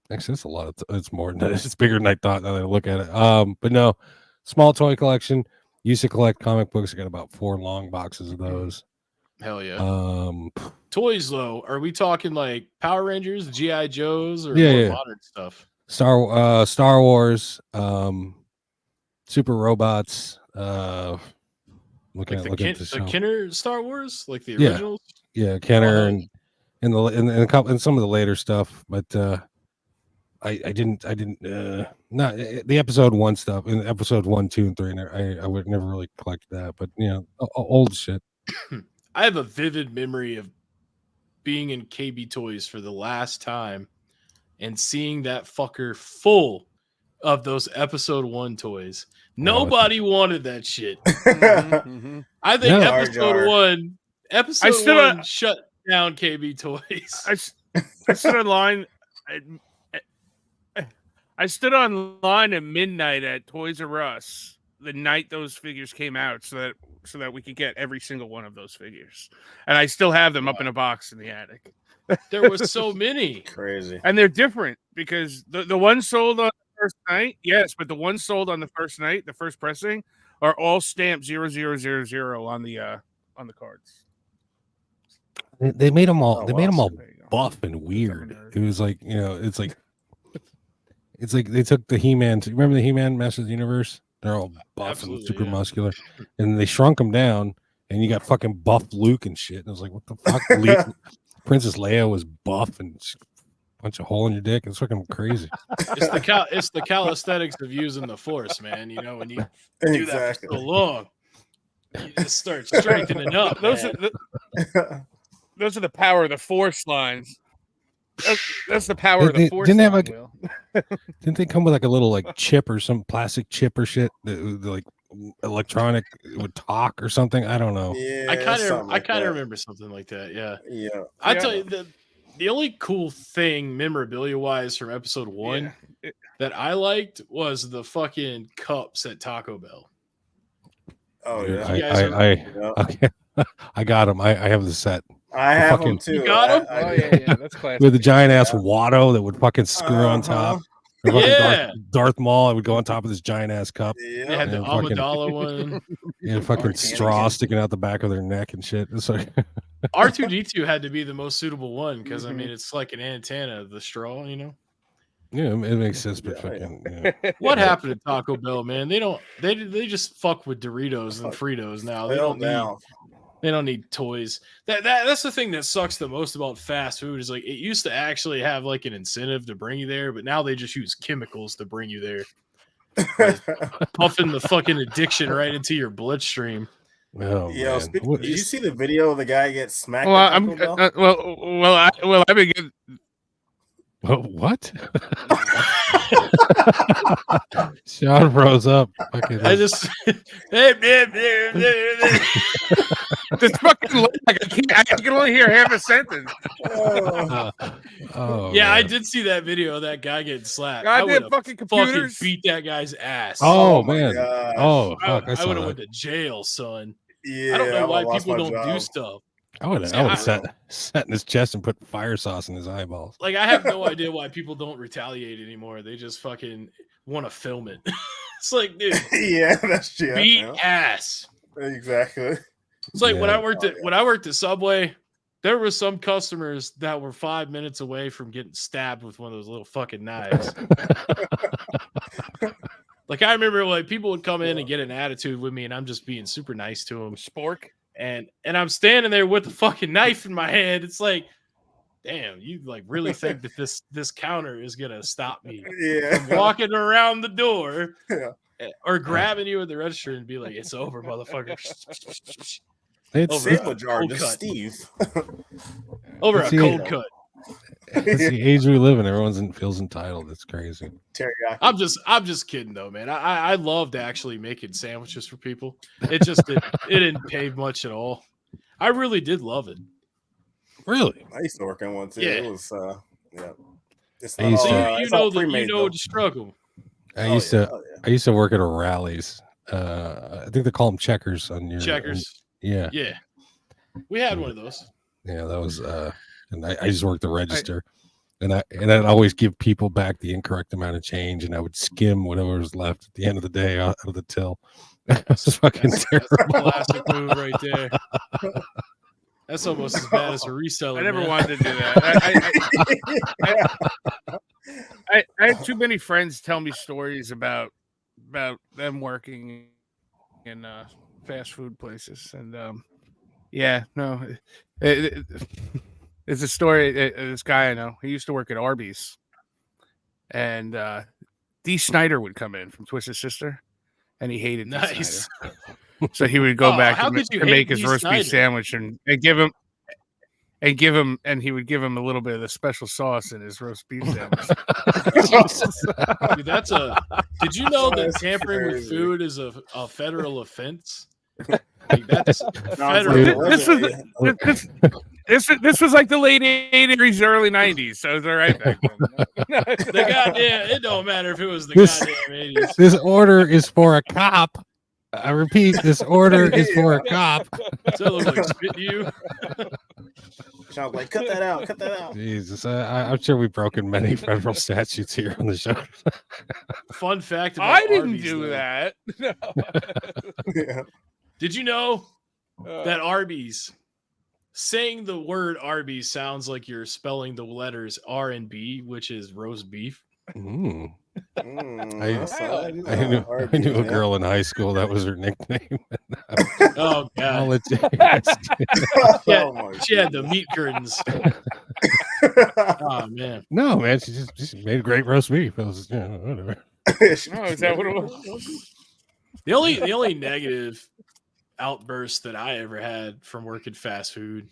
Actually, it's a lot of. It's more than that. It's bigger than I thought. Now that I look at it, but no, small toy collection. Used to collect comic books. I got about 4 long boxes of those. Hell yeah. Toys though, are we talking like Power Rangers, GI Joes, or more modern stuff? Star Wars, Super Robots. Looking like at the Kenner Star Wars, like the originals. Yeah, Kenner and some of the later stuff, but I didn't not the episode 1 stuff in episode 1, 2, and 3. And I would never really collect that, but old shit. I have a vivid memory of being in KB Toys for the last time and seeing that fucker full of those episode 1 toys. Nobody wanted that shit. I think episode 1 shut down KB Toys. I stood online. I stood online at midnight at Toys R Us the night those figures came out, so that we could get every single one of those figures, and I still have them up in a box in the attic. There was so many. Crazy. And they're different because the ones sold on the first night, yes, but the ones sold on the first night, the first pressing, are all stamped 0000 on the cards. They made them all. They made them all buff and weird. It was like it's like It's like they took the He-Man. Remember the He-Man Masters of the Universe? They're all buff Absolutely, and super yeah. muscular, and they shrunk them down, and you got fucking buff Luke and shit. And I was like, what the fuck? Princess Leia was buff and a bunch of hole in your dick. It's fucking crazy. It's the calisthenics of using the Force, man. You know, when you do that for so long, you just start strengthening up. Those are the power of the Force lines. That's the power of the Force didn't line, have like Will. didn't they come with like a little like chip or some plastic chip or shit that like electronic would talk or something? I don't know. Yeah, I kind that. of remember something like that. Yeah. Yeah. I tell you the only cool thing memorabilia wise from episode 1 that I liked was the fucking cups at Taco Bell. Oh Dude, yeah. I got them. I have the set. I have them too. You got them? I yeah, that's classic. With the giant ass Watto that would fucking screw on top. Or fucking Yeah. Darth Maul, I would go on top of this giant ass cup. Yeah. They had the Amidala one. Yeah, fucking straw sticking out the back of their neck and shit. It's like R2D2 had to be the most suitable one because I mean it's like an antenna, the straw, you know. Yeah, it makes sense, but fucking What happened to Taco Bell, man? They just fuck with Doritos and Fritos now. They don't need toys. That's the thing that sucks the most about fast food is like it used to actually have like an incentive to bring you there, but now they just use chemicals to bring you there. Puffing the fucking addiction right into your bloodstream. Oh, Yo, man. did you see the video of the guy get smacked? Well, I've been getting. What? Sean froze up. I just This fucking lag, I can only hear half a sentence. I did see that video of that guy getting slapped. Goddamn fucking computers. Beat that guy's ass. Oh man. Gosh. Oh fuck. I would have went to jail, son. Yeah, I don't know why people don't do stuff. I would have sat in his chest and put fire sauce in his eyeballs. Like I have no idea why people don't retaliate anymore. They just fucking want to film it. It's like, dude, yeah, that's true. Beat ass. Exactly. It's like when I worked at Subway, there were some customers that were 5 minutes away from getting stabbed with one of those little fucking knives. Like I remember, like people would come in and get an attitude with me, and I'm just being super nice to them. Spork. And I'm standing there with the fucking knife in my hand. It's like, damn, you like really think that this counter is gonna stop me from walking around the door or grabbing you at the register and be like, it's over, motherfucker. It's sandwich jar, just Steve. Over a cold cut. It's the age we live in. Everyone feels entitled. It's crazy. Teriyaki. I'm just kidding though, man. I loved actually making sandwiches for people. It just it didn't pay much at all. I really did love it. Really? I used to work on one too. Yeah. It was It's I used not, to- You know the struggle. I used to work at a Rallies. I think they call them checkers on your Checkers. Yeah. We had one of those. Yeah, that was and I just worked the register. And I'd always give people back the incorrect amount of change, and I would skim whatever was left at the end of the day out of the till. That's fucking terrible. That's a classic move right there. That's almost as bad as a reseller. I never man. wanted to do that. I had too many friends tell me stories about them working in fast food places, and it's a story. This guy I know, he used to work at Arby's, and Dee Snider would come in from Twisted Sister, and he hated Dee Nice. Snider. So he would go back and make his Dee roast Snider? beef sandwich and he would give him a little bit of the special sauce in his roast beef sandwich. Dude, did you know that That's tampering with crazy. food is a federal offense? Like, that's No, it's federal. like This was like the late 80s, early 90s, so it was all right back then. The goddamn, it don't matter if it was the This- goddamn 80s. This order is for a cop. I repeat, this order is for a cop. So it looks like spit to you. Sean's like, cut that out, cut that out. Jesus, I'm sure we've broken many federal statutes here on the show. Fun fact about I didn't Arby's, do though. that. No. Yeah. Did you know that Arby's, saying the word Arby's sounds like you're spelling the letters R and B, which is roast beef? Mm. I knew a girl in high school that was her nickname. Oh god, Oh, she had the meat curtains. Oh man, No, man, she just made great roast beef. It was, whatever. Oh, is that what it was? the only negative outburst that I ever had from working fast food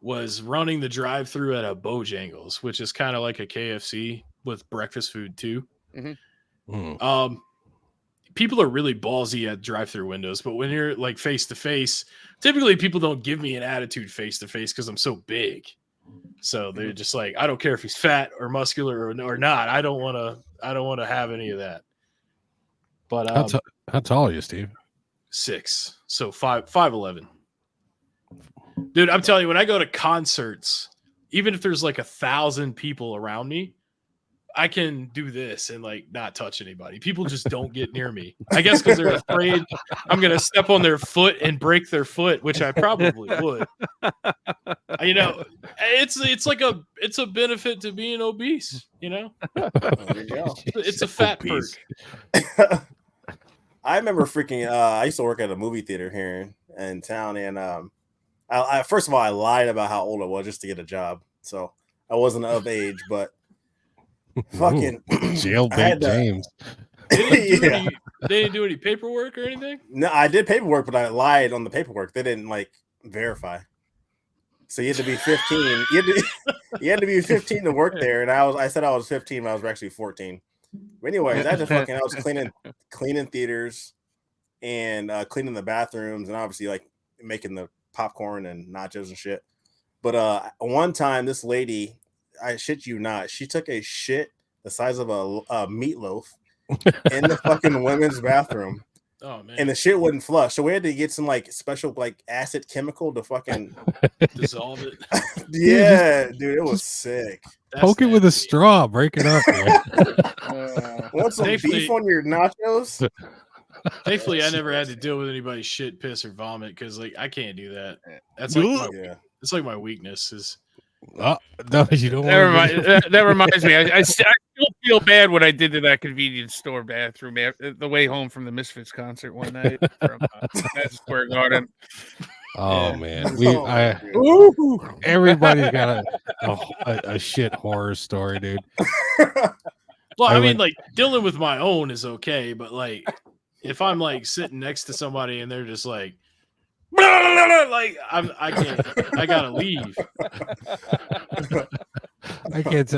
was running the drive-through at a Bojangles, which is kind of like a KFC with breakfast food too. People are really ballsy at drive-through windows, but when you're like face to face, typically people don't give me an attitude face to face because I'm so big. So they're just like, I don't care if he's fat or muscular or not. I don't want to have any of that. But how tall are you, Steve? 6, so 5'11". Dude, I'm telling you, when I go to concerts, even if there's like 1,000 people around me, I can do this and like not touch anybody. People just don't get near me. I guess because they're afraid I'm gonna step on their foot and break their foot, which I probably would. You know, it's a benefit to being obese. You know, there you go. It's a fat perk. I remember freaking. I used to work at a movie theater here in town, and I first of all I lied about how old I was just to get a job, so I wasn't of age, but. Fucking jailbait James. They didn't do any paperwork or anything? No, I did paperwork, but I lied on the paperwork. They didn't like verify. So you had to be 15. You had to be 15 to work there, and I said I was 15, but I was actually 14. But anyways, I was cleaning theaters and cleaning the bathrooms, and obviously like making the popcorn and nachos and shit. But one time, this lady. I shit you not. She took a shit the size of a meatloaf in the fucking women's bathroom. Oh man! And the shit wouldn't flush, so we had to get some like special like acid chemical to fucking dissolve it. Yeah, dude, it was sick. Poke it with a straw, break it up. Want some beef on your nachos? Thankfully, I never had to deal with anybody's shit, piss, or vomit because like I can't do that. That's like it's like my weakness is. Oh, no, you don't. That reminds me. I still feel bad what I did to that convenience store bathroom the way home from the Misfits concert one night from Madison Square Garden. Oh man, everybody's got a shit horror story, dude. Well, I mean, like dealing with my own is okay, but like if I'm like sitting next to somebody and they're just like. Like I can't. I gotta leave. I can't.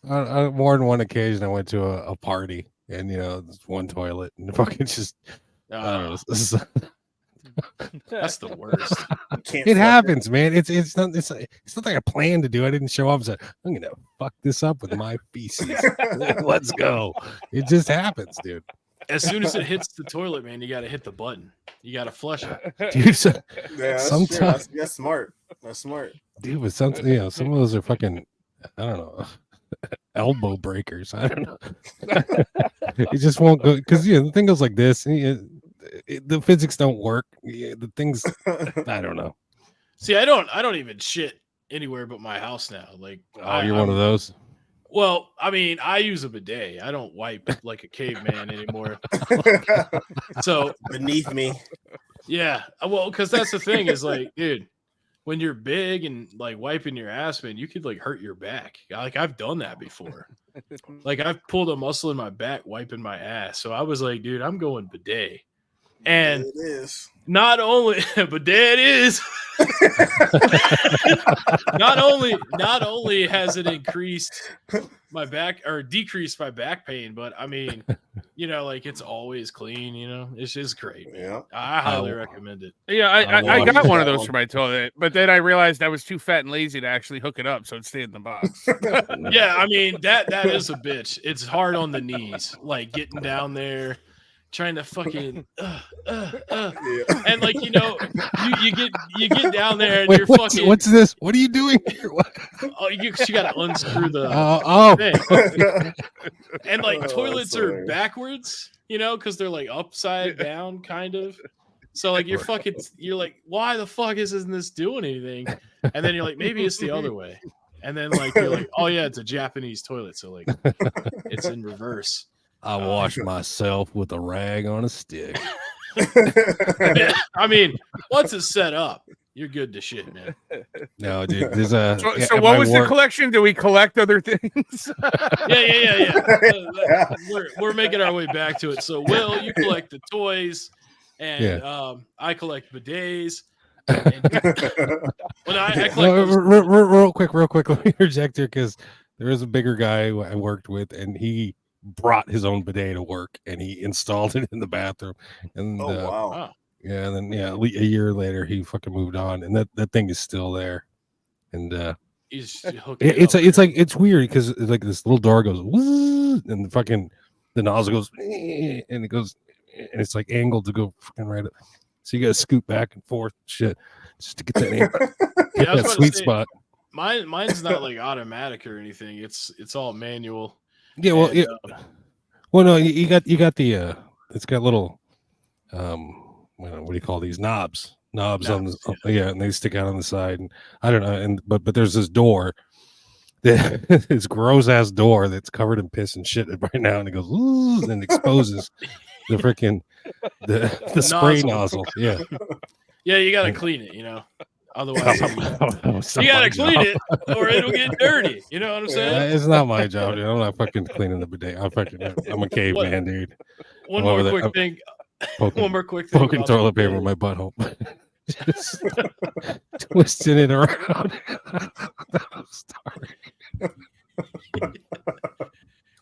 On more than one occasion, I went to a party, and there's one toilet, and fucking just. I don't know. That's the worst. It happens, man. It's not like I planned to do. I didn't show up and say I'm gonna fuck this up with my feces. Let's go. It just happens, dude. As soon as it hits the toilet, man, you got to hit the button. You got to flush it. Dude, sometimes that's smart. That's smart. Dude, but some of those are fucking, I don't know, elbow breakers. I don't know. It just won't go because the thing goes like this. The physics don't work. The things, I don't know. See, I don't even shit anywhere but my house now. Like, you're one of those. Well, I mean, I use a bidet. I don't wipe like a caveman anymore. So beneath me. Yeah. Well, because that's the thing is like, dude, when you're big and like wiping your ass, man, you could like hurt your back. Like I've done that before. Like I've pulled a muscle in my back wiping my ass. So I was like, dude, I'm going bidet. And it is. Not only bidet is not only has it increased my back or decreased my back pain, but I mean, like it's always clean, it's just great. Yeah, I highly recommend it. Yeah, I got one of those for my toilet, but then I realized I was too fat and lazy to actually hook it up, so it stayed in the box. Yeah, I mean that is a bitch. It's hard on the knees, like getting down there. Trying to fucking and like you get down there and you're fucking what's this? What are you doing here? Oh, you got to unscrew the thing. And like toilets are backwards, because they're like upside down kind of. So like you're like, why the fuck isn't this doing anything? And then you're like, maybe it's the other way. And then like you're like, oh yeah, it's a Japanese toilet, so like it's in reverse. I wash myself with a rag on a stick. Yeah, I mean, once it's set up, you're good to shit, man. No, dude. There's a. So what was the collection? Do we collect other things? Yeah. We're making our way back to it. So, Will, you collect the toys, and I collect bidets. When I collect those... real quick, let me interject here because there is a bigger guy who I worked with, and he brought his own bidet to work, and he installed it in the bathroom. And wow. Yeah, and then a year later he fucking moved on, and that thing is still there. And it's weird because like this little door goes and the nozzle goes and it goes and it's like angled to go fucking right up. So you gotta scoot back and forth shit just to get that sweet spot. Mine's not like automatic or anything. It's all manual. Yeah, well, well, no, you got the it's got little what do you call these knobs on the and they stick out on the side, and I don't know, but there's this door this gross ass door that's covered in piss and shit right now, and it goes and exposes the freaking the spray nozzle. Yeah you gotta clean it, otherwise you gotta clean it or it'll get dirty, you know what I'm saying? It's not my job, dude. I'm not fucking cleaning the bidet. I'm a caveman, dude. One more quick thing poking toilet paper in my butthole. Just twisting it around. I'm sorry.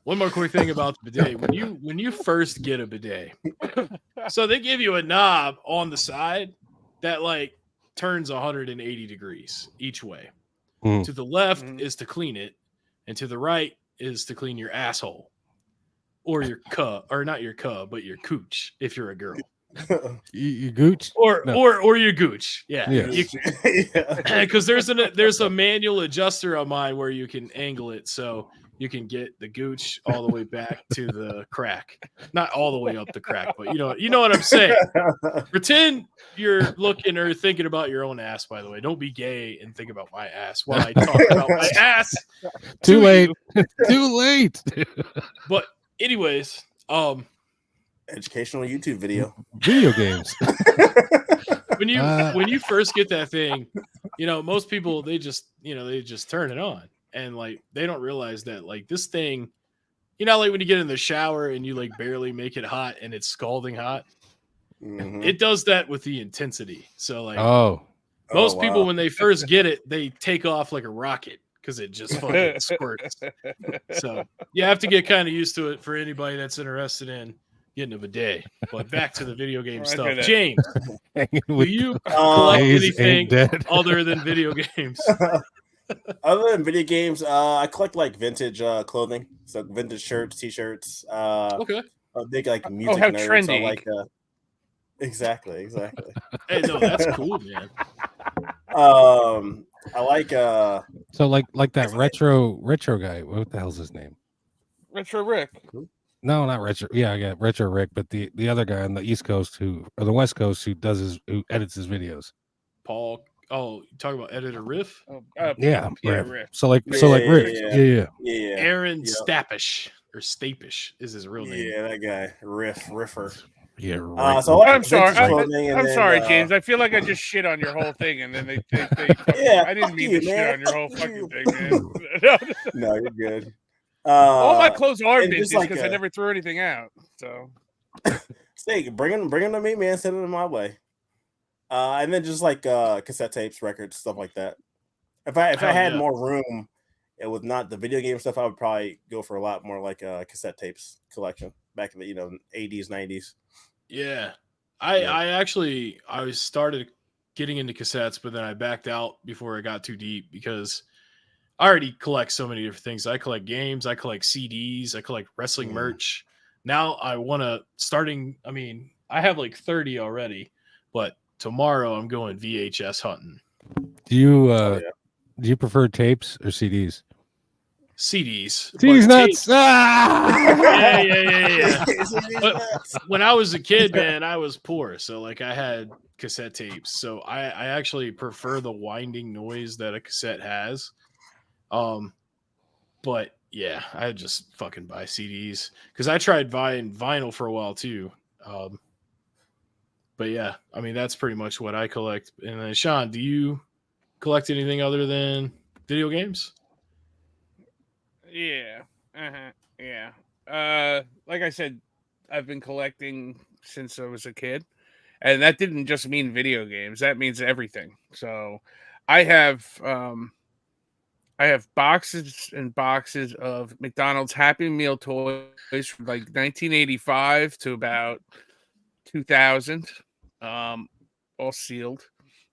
One more quick thing about the bidet. When you first get a bidet, so they give you a knob on the side that like turns 180 degrees each way. To the left is to clean it, and to the right is to clean your asshole. Or your or not your but your cooch if you're a girl. You gooch? Or your gooch. Yeah. Because there's a manual adjuster on mine where you can angle it so you can get the gooch all the way back to the crack. Not all the way up the crack, but you know what I'm saying. Pretend you're looking or thinking about your own ass, by the way. Don't be gay and think about my ass while I talk about my ass. Too late. Too late. But anyways, educational YouTube video games. when you first get that thing, most people they just turn it on, and like they don't realize that like this thing, like when you get in the shower and you like barely make it hot and it's scalding hot, it does that with the intensity. So like most people when they first get it, they take off like a rocket. Because it just fucking squirts. So you have to get kind of used to it for anybody that's interested in getting a bidet. But back to the video game stuff. James, do you collect anything other than video games? Other than video games, I collect like vintage clothing. So vintage shirts, t-shirts. Okay. A big like music how nerd. trendy. So like exactly. Hey, no, that's cool, man. I like so like that retro guy. What the hell's his name? Retro Rick. No, not retro. Yeah, I got retro Rick, but the other guy on the East Coast or the West Coast who edits his videos. Paul. Oh, you talking about Editor Riff? Yeah, Riff. So like Rick. Yeah. Aaron Stapish or Stapish is his real name. Yeah, that guy. Riffer. Yeah, right. So I'm sorry, James. I feel like I just shit on your whole thing, and then they I didn't mean to shit on your whole fucking thing, man. No, you're good. All my clothes are vintage because I never threw anything out. So, bring them to me, man. Send them my way. And then just like cassette tapes, records, stuff like that. If I had more room, it was not the video game stuff. I would probably go for a lot more like a cassette tapes collection back in the 80s, 90s. Yeah, I started getting into cassettes, but then I backed out before it got too deep because I already collect so many different things. I collect games, I collect CDs, I collect wrestling merch. Now I want to I have like 30 already, but tomorrow I'm going VHS hunting. Do you prefer tapes or CDs? CDs. CDs nuts. Yeah. But when I was a kid, man, I was poor. So like I had cassette tapes. So I actually prefer the winding noise that a cassette has. But yeah, I just fucking buy CDs because I tried buying vinyl for a while too. But yeah, I mean that's pretty much what I collect. And then Sean, do you collect anything other than video games? Yeah. Uh-huh. Yeah. Like I said, I've been collecting since I was a kid. And that didn't just mean video games. That means everything. So I have boxes and boxes of McDonald's Happy Meal toys from like 1985 to about 2000, all sealed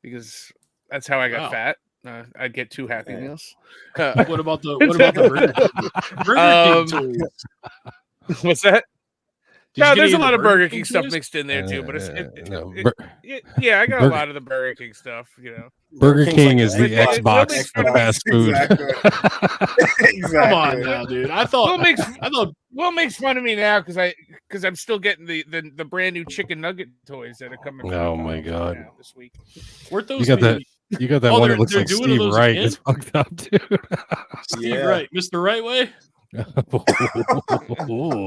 because that's how I got Wow. fat. I'd get 2 Happy Meals. What about the Burger King toys? What's that? Did you No, get there's any a of the lot of Burger King toys? stuff mixed in there too, but yeah, I got Burger- a lot of the Burger King stuff, you know. Burger King's King like is the Xbox. Xbox of fast food. Exactly. Come on now, dude. I thought Will makes fun of me now because I'm still getting the brand new chicken nugget toys that are coming. Oh my God. This week. weren't those You got that Oh, one they're that looks like doing Steve those Wright. again? It's fucked up, dude. Steve Wright, Mr. Right Way?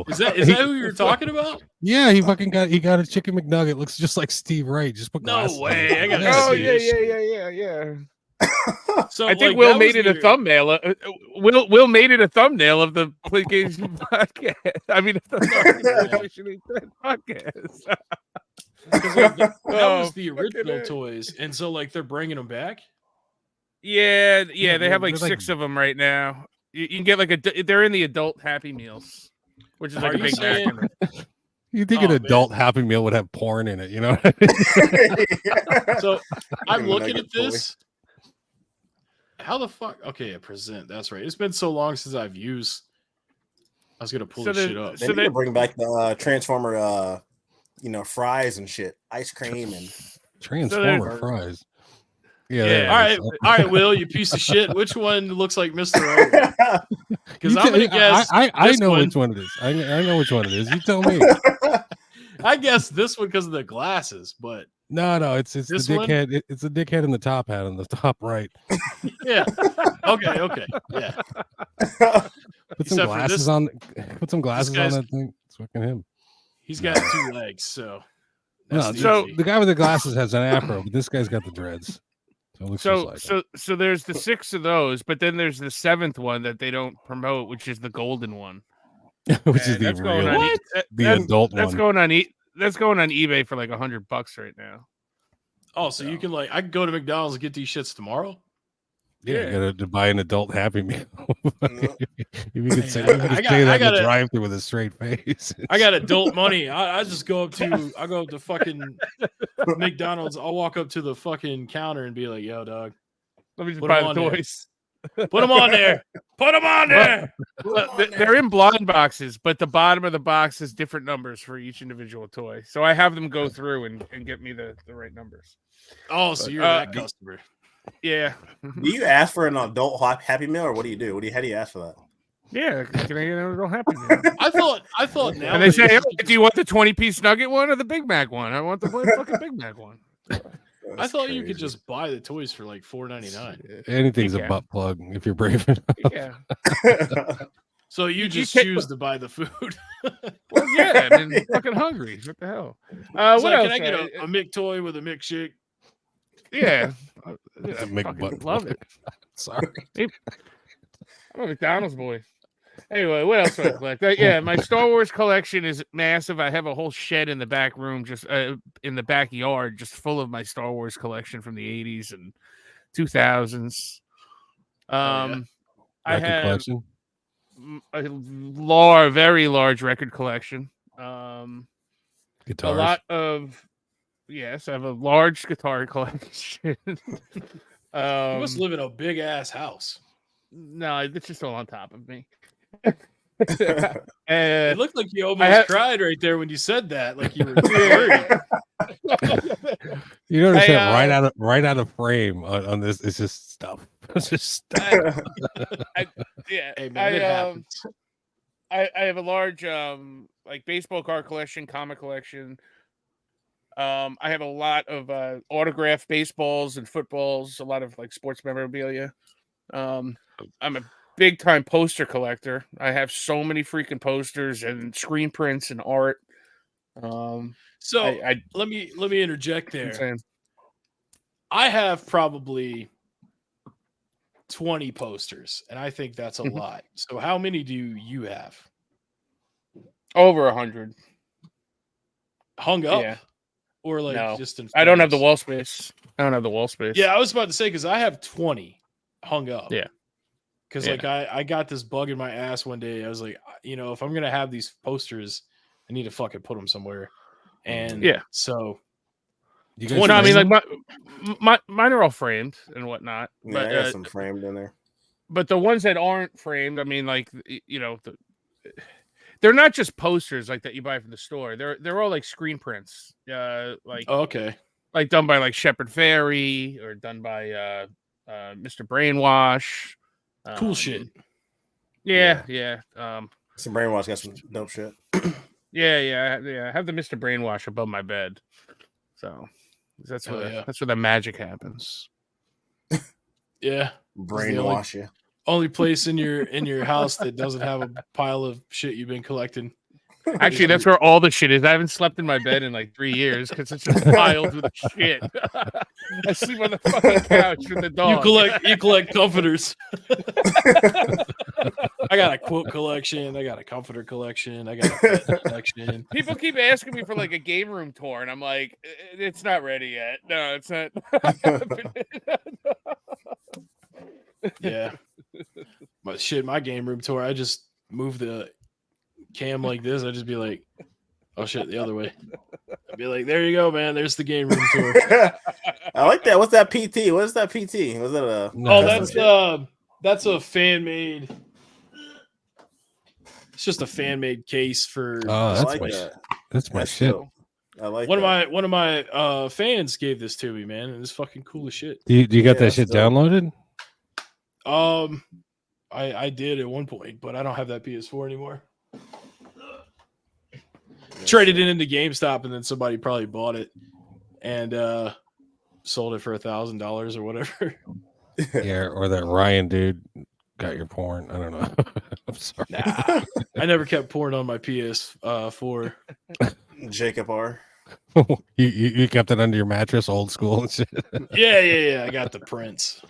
Is that who you're talking about? Yeah, he got a chicken McNugget. Looks just like Steve Wright. Just put No glasses way. on. I gotta Oh see this. yeah. So I think like, Will that made was it a your- thumbnail. Will made it a thumbnail of the PlayStation podcast. I mean, the PlayStation podcast. 'cause, like, that Oh, was the fucking original A. toys, and so like they're bringing them back. Yeah, Yeah, they have like they're like- 6 of them right now. You can get like they're in the adult Happy Meals, which is like Are a you Big saying- Mac. You think Oh, an man. adult Happy Meal would have porn in it? You know what I mean? So I'm Chicken looking nugget at this. How the fuck? Okay, a present. That's right. It's been so long since I've used. I was gonna pull So this the- shit up. They need to bring back the Transformer, fries and shit, ice cream and Transformer fries. Yeah. Yeah. there it All is. right, Will, you piece of shit. Which one looks like Mr. Right? Because You I'm gonna tell- guess. I this know one. which one it is. I know which one it is. You tell me. I guess this one because of the glasses, but No, it's the This one? dickhead. It's the dickhead in the top hat on the top right. yeah. Okay, yeah. Put some Except for glasses this- on. Put some glasses on guy's- that thing. It's fucking him. He's got 2 legs, so. No, that's so easy. the guy with the glasses has an afro, but this guy's got the dreads. So it looks just like him. So there's the 6 of those, but then there's the 7th one that they don't promote, which is the golden one. Which is And the that's going on real, the that's- adult That's one. going on that's going on eBay for like $100 right now. Oh, so you can I can go to McDonald's and get these shits tomorrow. Yeah, you gotta to buy an adult Happy Meal. Nope. If you could say, I you could got- say I that in the gotta- drive-through with a straight face. I got adult money. I just go up to fucking McDonald's. I'll walk up to the fucking counter and be like, "Yo, dog, Let me just Put buy 'em the on there. toys. put them on there. Put them on there." They're in blind boxes, but the bottom of the box is different numbers for each individual toy. So I have them go through and get me the right numbers. Oh, so But, you're that customer. Yeah. Do you ask for an adult Happy Meal, or what do you do? How do you ask for that? Yeah. Can I get a little Happy Meal? I thought now. And they say, do you want the 20-piece nugget one or the Big Mac one? I want the fucking Big Mac one. I thought you could just buy the toys for like $4.99. Anything's You a can. butt plug if you're brave enough. Yeah. So you You just take- choose to buy the food. Well, yeah. I mean, fucking hungry. What the hell? It's What like, else? can I get a McToy with a McShake? Yeah. I Big fucking butt love plug. it. Sorry. I'm a McDonald's boy. Anyway, what else do I collect? Yeah, my Star Wars collection is massive. I have a whole shed in the back room, just in the backyard, just full of my Star Wars collection from the 80s and 2000s. I Record have collection. a very large record collection. A Guitars. lot of yes, I have a large guitar collection. You must live in a big ass house. No, it's just all on top of me. It looked like you almost cried right there when you said that. Like you were worried. You notice Hey, that right out of frame on this. It's just stuff. It's just stuff. Yeah, Hey man, it happens. I have a large like baseball card collection, comic collection. I have a lot of autographed baseballs and footballs, a lot of like sports memorabilia. I'm a big time poster collector. I have so many freaking posters and screen prints and art. So I let me interject there. insane. I have probably 20 posters, and I think that's a lot. So how many do you have? Over 100. Hung up? Yeah. Or like No. just in I don't have the frames? wall space. I don't have the wall space. Yeah, I was about to say because I have 20 hung up. Yeah. Because like I got this bug in my ass one day. I was like, if I'm gonna have these posters, I need to fucking put them somewhere. And so You 20 No, I mean, frame like them? mine are all framed and whatnot. Yeah, But I got some framed in there. but the ones that aren't framed, I mean, like they're not just posters like that you buy from the store. They're all like screen prints. okay. Like done by like Shepard Fairey or done by Mr. Brainwash. Cool shit. Yeah. Some brainwash got some dope shit. Yeah. I have the Mr. Brainwash above my bed, so that's where that's where the magic happens. Yeah. Brainwash you. Only place in your house that doesn't have a pile of shit you've been collecting. Actually, that's where all the shit is. I haven't slept in my bed in like 3 years because it's just piled with shit. I sleep on the fucking couch with the dog. You collect comforters. I got a quote collection. I got a comforter collection. I got a pet collection. People keep asking me for like a game room tour, and I'm like, it's not ready yet. No, it's not. Yeah. My game room tour. I just move the cam like this. I just be like, oh shit, the other way. I'd be like, there you go, man. There's the game room tour. I like that. What's that PT? What is that PT? Was it a? Oh, that's a fan made. It's just a fan made case for. Oh, that's my shit. Dope. I like one of my fans gave this to me, man, and it's fucking cool as shit. Do you got that shit downloaded? I did at one point, but I don't have that PS4 anymore. Traded it into GameStop, and then somebody probably bought it and sold it for $1,000 or whatever. Yeah, or that Ryan dude got your porn. I don't know. I'm sorry. Nah, I never kept porn on my PS4. Jacob R. you kept it under your mattress, old school and shit. Yeah. I got the prints.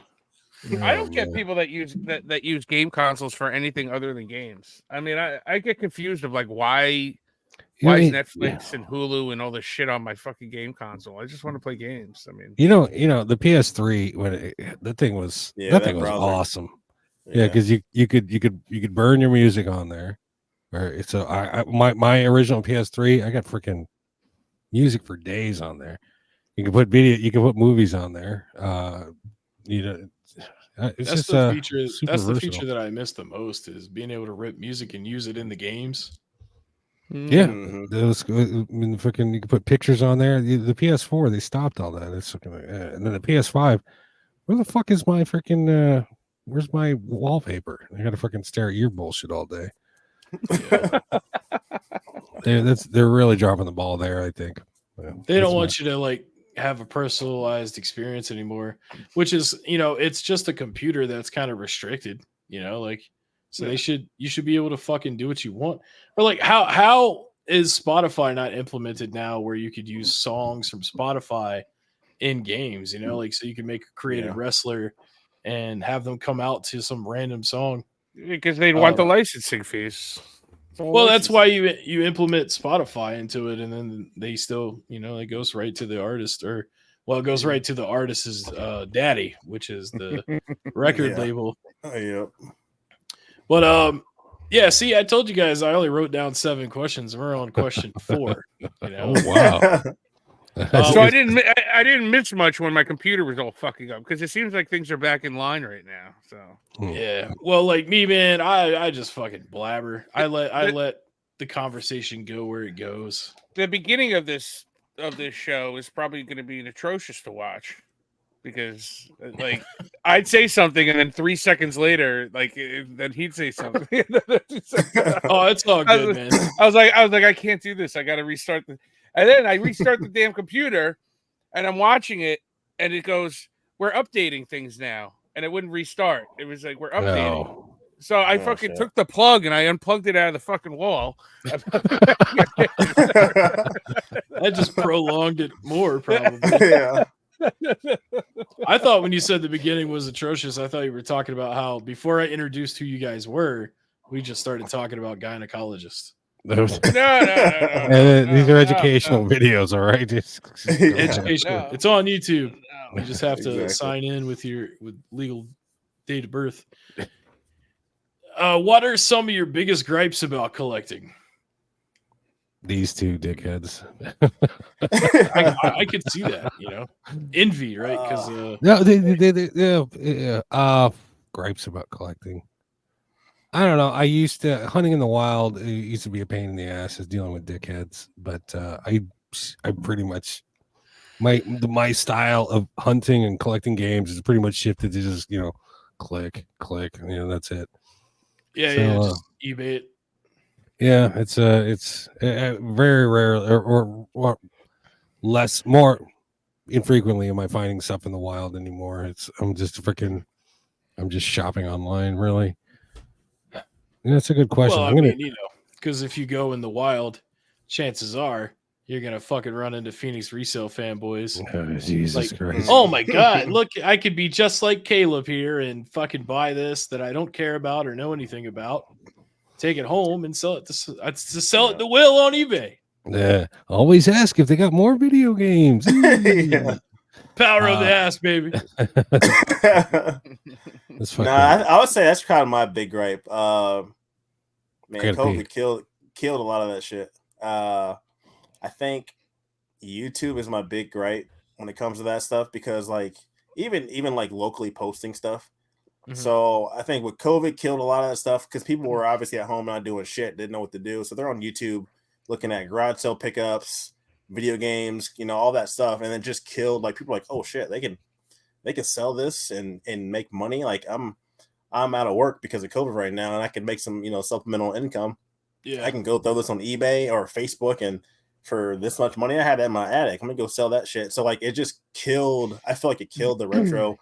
I don't get people that use game consoles for anything other than games. I mean, I get confused of like why is Netflix and Hulu and all this shit on my fucking game console? I just want to play games. I mean, the PS3 when that thing was awesome. Yeah, because you could burn your music on there. Or so my original PS3, I got freaking music for days on there. You can put video, you can put movies on there. That's the feature. That's the feature that I miss the most is being able to rip music and use it in the games. Yeah, freaking you can put pictures on there. The PS4 they stopped all that. It's and then the PS5. Where the fuck is my freaking? Where's my wallpaper? I got to freaking stare at your bullshit all day. Yeah. They're really dropping the ball there. I think they don't want you to like have a personalized experience anymore, which is it's just a computer that's kind of restricted. So you should be able to fucking do what you want. Or like how is Spotify not implemented now where you could use songs from Spotify in games, like so you can create a wrestler and have them come out to some random song. Because they'd want the licensing fees. Well, that's why you implement Spotify into it, and then they still, it goes right to the artist, it goes right to the artist's daddy, which is the record label. Yep. But see, I told you guys I only wrote down 7 questions. We're on question 4. Oh wow. So I didn't miss much when my computer was all fucking up because it seems like things are back in line right now. So yeah, well, like me, man, I just fucking blabber. I let the conversation go where it goes. The beginning of this show is probably going to be atrocious to watch because like I'd say something and then 3 seconds later, like then he'd say something. Oh, it's all good, man. I was like, I can't do this. I got to restart and then I restart the damn computer and I'm watching it and it goes, we're updating things now. and it wouldn't restart. It was like we're updating. No. So I Oh, fucking shit. took the plug and I unplugged it out of the fucking wall. That just prolonged it more, probably. Yeah. I thought when you said the beginning was atrocious, I thought you were talking about how before I introduced who you guys were, we just started talking about gynecologists. No. These are educational videos, all right? Educational. No. It's on YouTube. No. You just have to Exactly. sign in with legal date of birth. What are some of your biggest gripes about collecting? These two dickheads. I could see that, envy, right? Because No, gripes about collecting. I don't know. I used to hunting in the wild. It used to be a pain in the ass is dealing with dickheads, but I pretty much my style of hunting and collecting games is pretty much shifted to just click, that's it. yeah, So, just eBay it. Yeah, it's very rare or more infrequently am I finding stuff in the wild anymore. I'm just shopping online, really. Yeah, that's a good question. Well, I mean, because if you go in the wild, chances are you're gonna fucking run into Phoenix resale fanboys. Oh, Jesus Christ! Oh my god, look, I could be just like Caleb here and fucking buy this that I don't care about or know anything about. Take it home and sell it to sell it to Will on eBay. Yeah, always ask if they got more video games. Yeah. Power of the ass, baby. I would say that's kind of my big gripe. Man, COVID killed a lot of that shit. I think YouTube is my big gripe when it comes to that stuff because even like locally posting stuff. Mm-hmm. So I think with COVID killed a lot of that stuff because people were obviously at home not doing shit, didn't know what to do. So they're on YouTube looking at garage sale pickups, video games, all that stuff, and then just killed people like, oh shit, they can sell this and make money. Like I'm out of work because of COVID right now, and I can make some supplemental income. Yeah, I can go throw this on eBay or Facebook, and for this much money, I had that in my attic. I'm gonna go sell that shit. So it just killed. I feel like it killed the retro.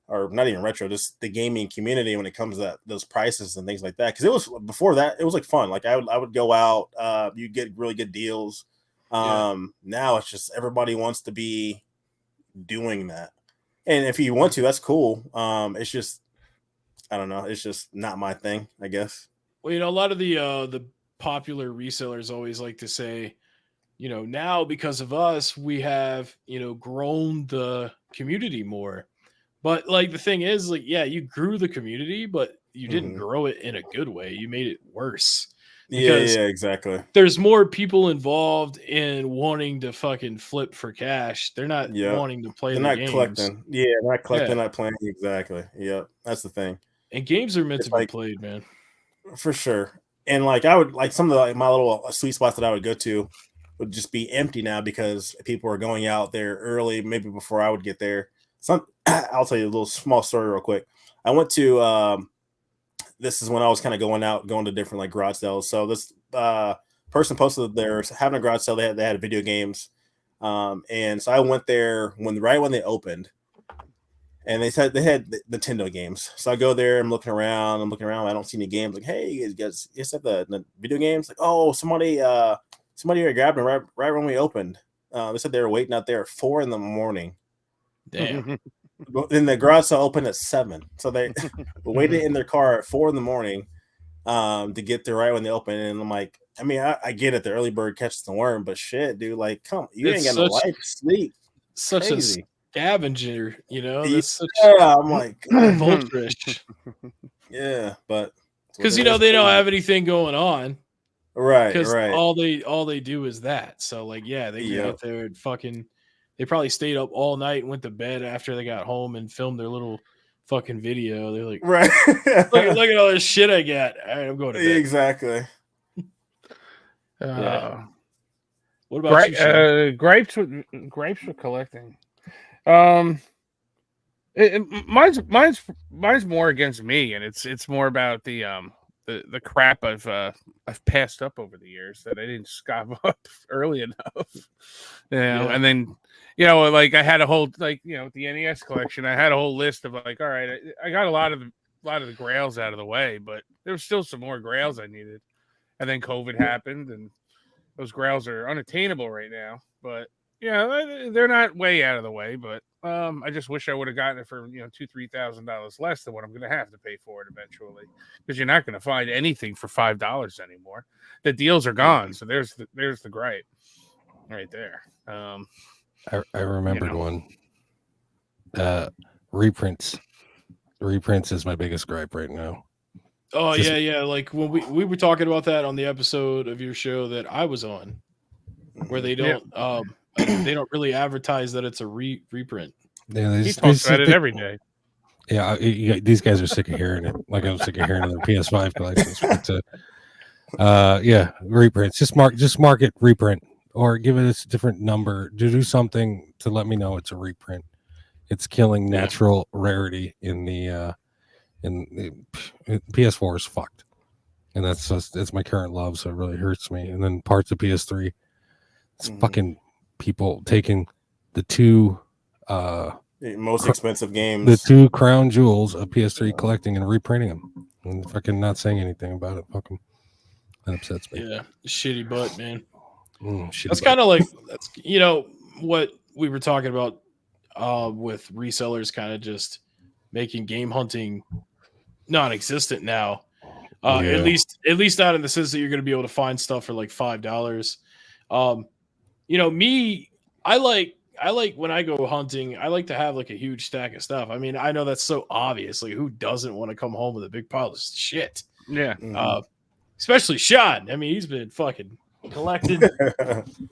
Or not even retro, just the gaming community when it comes to those prices and things like that. Because it was before that, it was fun. I would go out, you get really good deals. Now it's just everybody wants to be doing that, and if you want to, that's cool. It's just I don't know. It's just not my thing, I guess. Well, a lot of the popular resellers always like to say, now because of us, we have grown the community more. But the thing is, you grew the community, but you didn't grow it in a good way. You made it worse. Yeah, exactly. There's more people involved in wanting to fucking flip for cash. They're not wanting to play. They're not games. Collecting. Yeah, not collecting, not playing. Exactly. Yeah, that's the thing. And games are meant to be played, man. For sure. And I would some of my little sweet spots that I would go to would just be empty now because people are going out there early, maybe before I would get there. I'll tell you a little small story real quick. I went to this is when I was kind of going to different garage sales. So this person posted they're having a garage sale. They had video games, and so I went there right when they opened, and they said they had Nintendo games. So I go there. I'm looking around. I don't see any games. Hey, you guys have the video games? Somebody grabbed them right when we opened. They said they were waiting out there at 4 a.m. Damn. Then the garage sale opened at 7, so they waited in their car at 4 a.m. To get there right when they open. And I'm like, I mean, I get it, the early bird catches the worm, but shit, dude, come, you ain't got no life, sleep. Such crazy. A scavenger, I'm like vulturish. Yeah, but because they don't have anything going on, right? Because all they do is that. So they get there and fucking. They probably stayed up all night and went to bed after they got home and filmed their little fucking video. They're like, right, look at all this shit I got. All right, I'm going to bed. Exactly. What about you? Gripes with collecting. Mine's more against me, and it's more about the crap I've passed up over the years that I didn't scoff up early enough. And then you know, like I had a whole like the NES collection. I had a whole list of like, all right, I got a lot of the Grails out of the way, but there was still some more Grails I needed. And then COVID happened, and those Grails are unattainable right now. But yeah, they're not way out of the way. But I just wish I would have gotten it for $2,000-$3,000 less than what I'm going to have to pay for it eventually, because you're not going to find anything for $5 anymore. The deals are gone, so there's the gripe right there. I remembered one. Reprints. Reprints is my biggest gripe right now. Oh yeah. Like when we were talking about that on the episode of your show that I was on, where they don't they don't really advertise that it's a reprint. Yeah, he talks about it every day. Yeah, these guys are sick of hearing it. Like I'm sick of hearing their PS5 collections. But, yeah, reprints. Just mark it reprint, or give it a different number. Do something to let me know it's a reprint. It's killing natural rarity in the PS4 is fucked, and that's my current love. So it really hurts me. And then parts of PS3, it's fucking people taking the two most expensive games, the two crown jewels of PS3, collecting and reprinting them, and fucking not saying anything about it. Fucking that upsets me. Yeah, shitty butt, man. Shitty That's butt. kind of like what we were talking about with resellers, kind of just making game hunting non-existent now. At least not in the sense that you're going to be able to find stuff for like $5. Me, I like when I go hunting, I like to have like a huge stack of stuff. I mean, I know that's so obvious. Like, who doesn't want to come home with a big pile of shit? Yeah. Especially Sean. I mean, he's been fucking collecting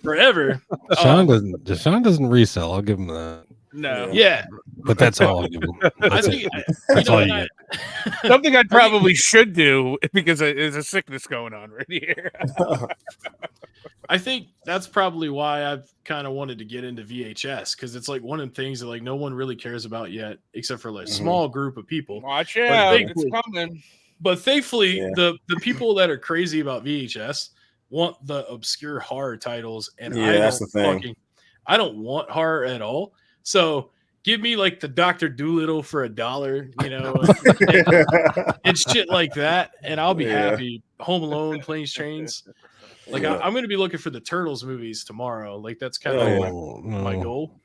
forever. Sean doesn't resell. I'll give him that. No. Yeah. But that's all I'll give him. I think That's all you get. Something I probably should do, because there's a sickness going on right here. I think that's probably why I've kind of wanted to get into VHS, because it's like one of the things that like no one really cares about yet, except for like a small group of people. Watch out, it's coming. But thankfully, the people that are crazy about VHS want the obscure horror titles, and that's the thing. I don't want horror at all. So give me like the Dr. Dolittle for $1, and shit like that, and I'll be happy. Home Alone, Planes, Trains. Like I'm going to be looking for the Turtles movies tomorrow. Like that's kind of my goal.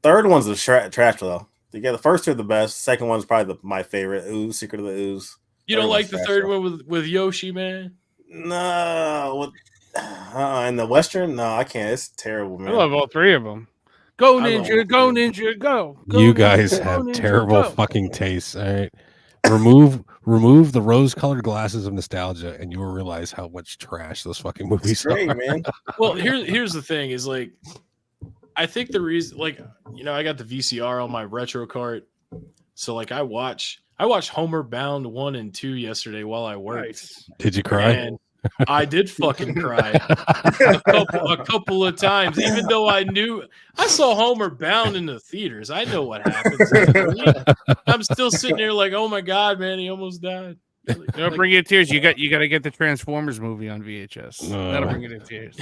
Third one's a trash though. The first two are the best. Second one's probably my favorite. Ooze, Secret of the Ooze. You don't like the third one with Yoshi, man? No, in the Western, no, I can't. It's terrible, man. I love all three of them. Go Ninja, go Ninja, go. You guys have terrible fucking tastes. All right, remove the rose-colored glasses of nostalgia, and you will realize how much trash those fucking movies great, are. Man. Well, here's the thing: is like, I think the reason, like, I got the VCR on my retro cart, so like I watched Homeward Bound 1 and 2 yesterday while I worked. Nice. Did you cry? And I did fucking cry a couple of times, even though I saw Homeward Bound in the theaters. I know what happens. I'm still sitting there like, oh my god, man, he almost died. That'll bring you to tears. You got to get the Transformers movie on VHS. That'll bring you to tears.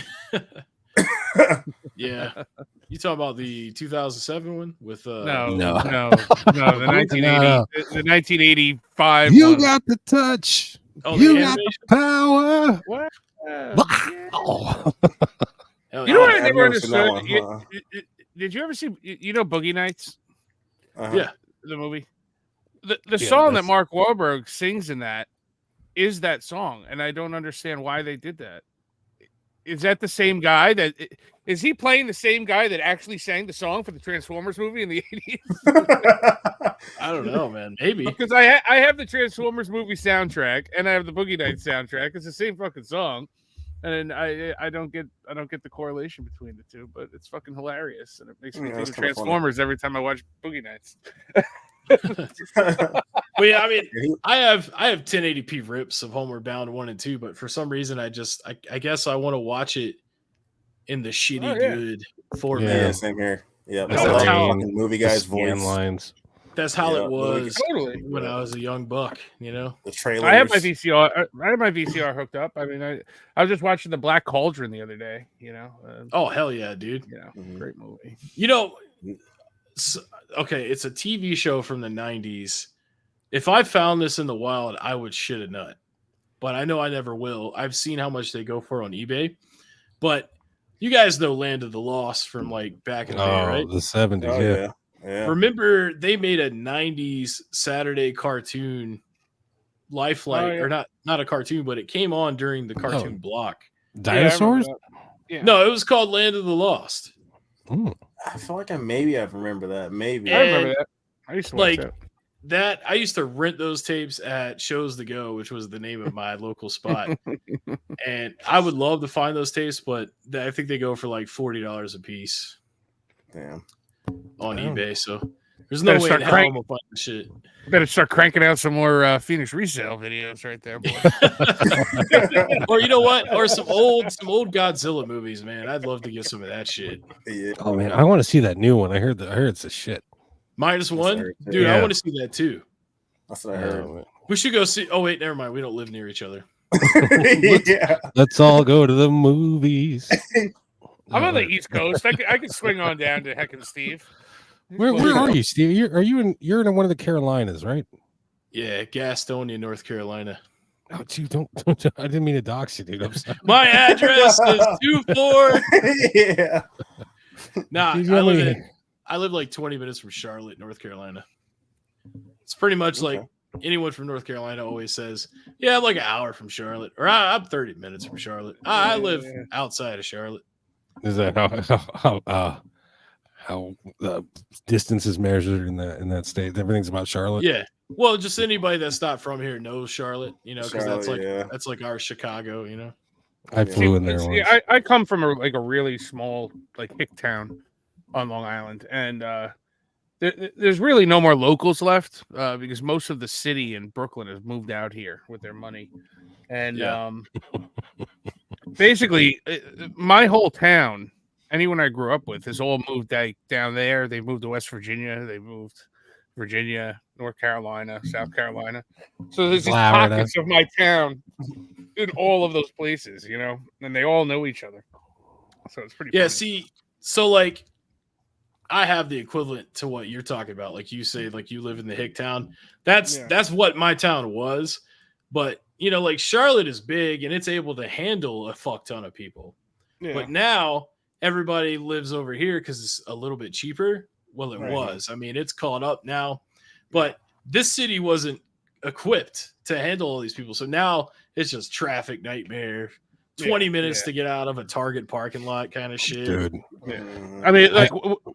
Yeah. You talking about the 2007 one with no, the 1980, the 1985. You one. got the touch. Oh, you got the power. What? Wow. You know what I never understood? Did you ever see? Boogie Nights? Yeah, the movie. The song that Mark Wahlberg sings in that is that song, and I don't understand why they did that. Is that the same guy is he playing the same guy that actually sang the song for the Transformers movie in the 80s? I don't know, man. Maybe because I have the Transformers movie soundtrack and I have the Boogie Nights soundtrack. It's the same fucking song, and I don't get the correlation between the two, but it's fucking hilarious and it makes me think of Transformers every time I watch Boogie Nights. Well, yeah, I mean, I have 1080p rips of Homeward Bound 1 and 2, but for some reason I guess I want to watch it in the shitty good format. Yeah, same here. Yeah, That's how movie guys' voice lines. That's how Yeah, it was Totally. when I was a young buck, you know. The trailers. I have my VCR. I have my VCR hooked up. I mean, I was just watching The Black Cauldron the other day. You know. Oh hell yeah, dude. Yeah, Mhm. great movie. You know, okay, it's a TV show from the 90s. If I found this in the wild, I would shit a nut. But I know I never will. I've seen how much they go for on eBay. But you guys know Land of the Lost from like back in the day, right? the 70s. Oh yeah. yeah. Remember they made a 90s Saturday cartoon Lifelike, yeah. or not a cartoon, but it came on during the cartoon block. Dinosaurs? Yeah. No, it was called Land of the Lost. I feel like I remember that. Maybe. I remember that. I used to watch Like that. I used to rent those tapes at Shows to Go, which was the name of my local spot. And I would love to find those tapes, but I think they go for like $40 a piece Damn. on Damn. eBay. So there's no Better way start in hell I'm gonna find the shit. Better start cranking out some more Phoenix resale videos right there, boy. Or you know what? Or some old Godzilla movies, man. I'd love to get some of that shit. Yeah. Oh man, I want to see that new one. I heard it's a shit. -1, what I dude. I heard. want to see that too. That's what I heard. man. We should go see. Oh wait, never mind. We don't live near each other. Yeah. Let's all go to the movies. I'm on the East Coast. I could swing on down to Heckin, Steve. Where are you, Steve? You're in one of the Carolinas, right? Yeah, Gastonia, North Carolina. Oh, gee, don't I didn't mean to dox you, dude. I'm sorry. My address is 24. Yeah. Nah, Dude, you I live like 20 minutes from Charlotte, North Carolina. It's pretty much like anyone from North Carolina always says, yeah, I'm like an hour from Charlotte, or I'm 30 minutes from Charlotte. I live outside of Charlotte. Is that how the distance is measured in that state? Everything's about Charlotte. Yeah. Well, just anybody that's not from here knows Charlotte, you know, because that's like our Chicago, you know. I flew in there once. Yeah, I come from a really small like hick town on Long Island, and there's really no more locals left because most of the city in Brooklyn has moved out here with their money, and basically my whole town, anyone I grew up with, has all moved down there. They moved to West Virginia. They moved Virginia, North Carolina, South Carolina. So there's these pockets of my town in all of those places, you know, and they all know each other. So it's pretty funny. See, so like I have the equivalent to what you're talking about. Like you say, like you live in the hick town. That's what my town was. But you know, like Charlotte is big and it's able to handle a fuck ton of people. Yeah. But now everybody lives over here because it's a little bit cheaper. Well, it was. I mean, it's caught up now. But this city wasn't equipped to handle all these people. So now it's just traffic nightmare. 20 minutes to get out of a Target parking lot kind of shit. Dude. Yeah. I mean, like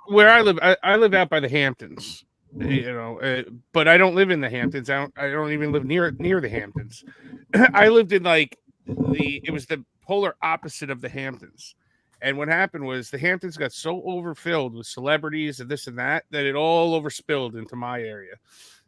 where I live, I live out by the Hamptons, you know, but I don't live in the Hamptons. I don't even live near the Hamptons. I lived in like it was the polar opposite of the Hamptons. And what happened was the Hamptons got so overfilled with celebrities and this and that it all overspilled into my area.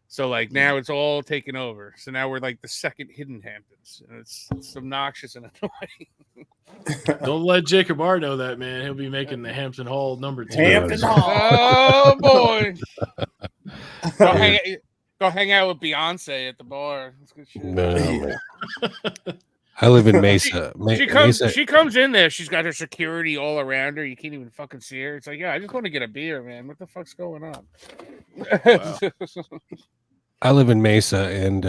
So like now it's all taken over. So now we're like the second hidden Hamptons. And it's obnoxious and annoying. Don't let Jacob R know that, man. He'll be making the Hampton Hall number 2. Hampton Hall. Oh boy. Go hang out with Beyonce at the bar. That's good shit. No. I live in Mesa. She comes in there. She's got her security all around her. You can't even fucking see her. It's like, yeah, I just want to get a beer, man. What the fuck's going on? Wow. I live in Mesa, and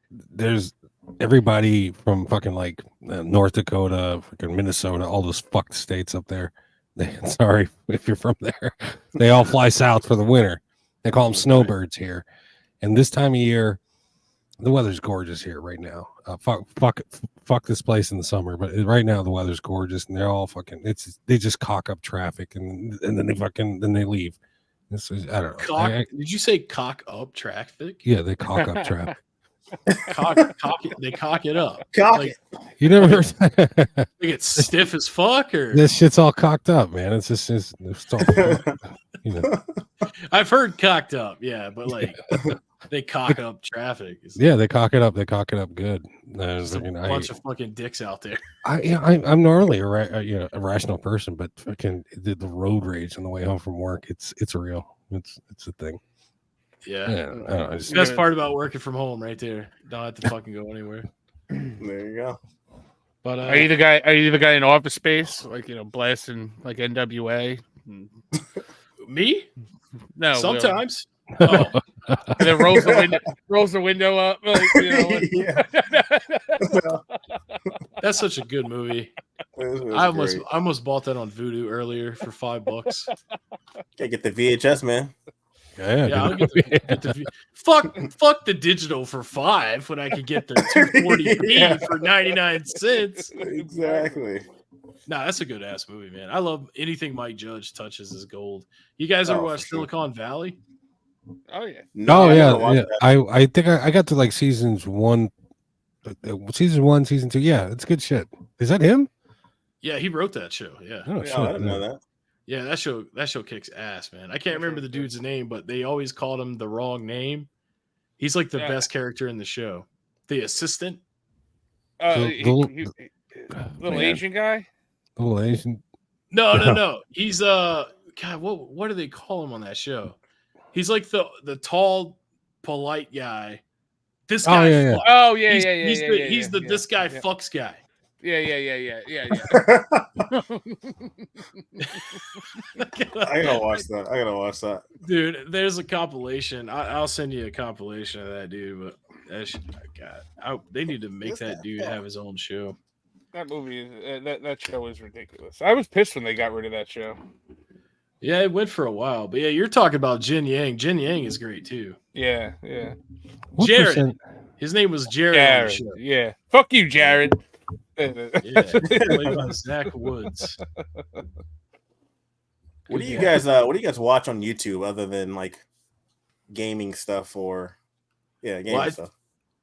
there's everybody from fucking like North Dakota, fucking Minnesota, all those fucked states up there. Sorry if you're from there. They all fly south for the winter. They call them snowbirds here. And this time of year, the weather's gorgeous here right now. Fuck this place in the summer, but right now the weather's gorgeous, and they're all fucking. They just cock up traffic, and then they leave. This is, I don't know. Did you say cock up traffic? Yeah, they cock up traffic. They cock it up. You never heard like it's stiff as fuck, or this shit's all cocked up, man. It's all, you know. I've heard cocked up, yeah, but like they cock up traffic. Yeah, they cock it up. They cock it up good. There's a bunch of fucking dicks out there. I'm normally a rational person, but fucking the road rage on the way home from work, it's real. It's a thing. Yeah. Yeah, I don't know, The best part about working from home, right there. Don't have to fucking go anywhere. There you go. But Are you the guy? Are you the guy in Office Space, like blasting like NWA? me? No, Sometimes. Oh, and then rolls the window up. Like, Yeah. that's such a good movie. I almost bought that on Vudu earlier for $5. Can't get the VHS, man. Yeah, I'll get the fuck the digital for $5 when I could get the 240p for 99 cents. Exactly. Nah, that's a good ass movie, man. I love anything Mike Judge touches is gold. You guys ever watch Silicon Valley? Oh yeah. No, yeah. I think I got to like season 1, season 2. Yeah, it's good shit. Is that him? Yeah, he wrote that show. Yeah. Oh, I shit, didn't know that. Yeah, that show kicks ass, man. I can't remember the dude's name, but they always called him the wrong name. He's like the best character in the show. The assistant. Little Asian guy. Little Asian. No. He's God, what do they call him on that show? He's like the tall, polite guy. This guy. He's the this guy fucks guy. Yeah. I gotta watch that. Dude, there's a compilation. I'll send you a compilation of that dude. But they need to make that dude have his own show. That movie, that show is ridiculous. I was pissed when they got rid of that show. Yeah, it went for a while, but yeah, you're talking about Jin Yang. Jin Yang is great too. Yeah. Jared. His name was Jared. On the show. Yeah. Fuck you, Jared. Yeah, played by Zach Woods. What do you guys watch on YouTube other than like gaming stuff or gaming stuff?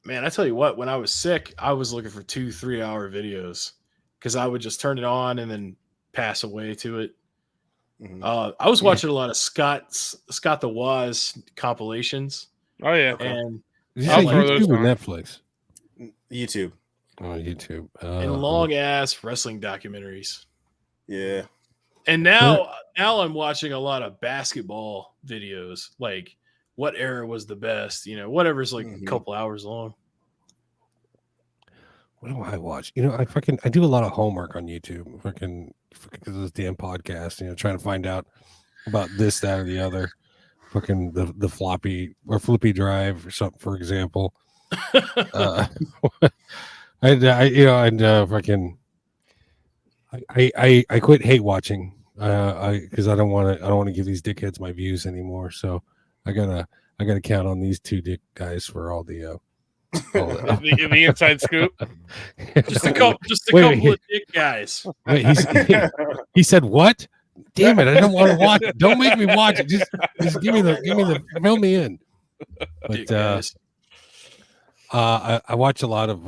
Man, I tell you what, when I was sick, I was looking for 2-3 hour videos because I would just turn it on and then pass away to it. Mm-hmm. I was watching a lot of Scott the Woz compilations. Oh yeah, and YouTube or Netflix? YouTube. Oh, YouTube. And long ass wrestling documentaries. Yeah. And now I'm watching a lot of basketball videos, like what era was the best, whatever's like a couple hours long. What do I watch? I do a lot of homework on YouTube, because of this damn podcast, trying to find out about this, that, or the other. Fucking the floppy or flippy drive or something, for example. I quit hate watching because I don't want to give these dickheads my views anymore. So I gotta count on these two dick guys for all the the inside scoop. Just a couple of dick guys. Wait, he said what? Damn it! I don't want to watch it. Don't make me watch it. Just give me the fill me in. But I watch a lot of.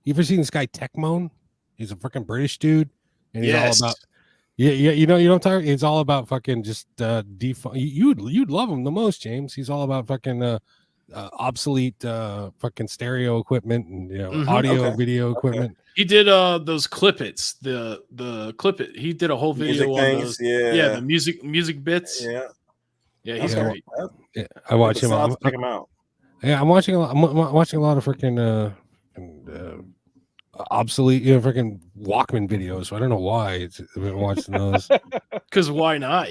You ever seen this guy Techmoan? He's a freaking British dude, and he's all about. Yeah. You know what I'm talking. It's all about fucking just You'd love him the most, James. He's all about fucking obsolete fucking stereo equipment and audio video equipment. He did those clip-its, the clip-it. He did a whole video on those. Yeah, the music bits. Yeah, he's great. Yeah, I watch him. Check him out. Yeah, I'm watching a lot of freaking obsolete, freaking Walkman videos. So I don't know why I've been watching those. Because why not?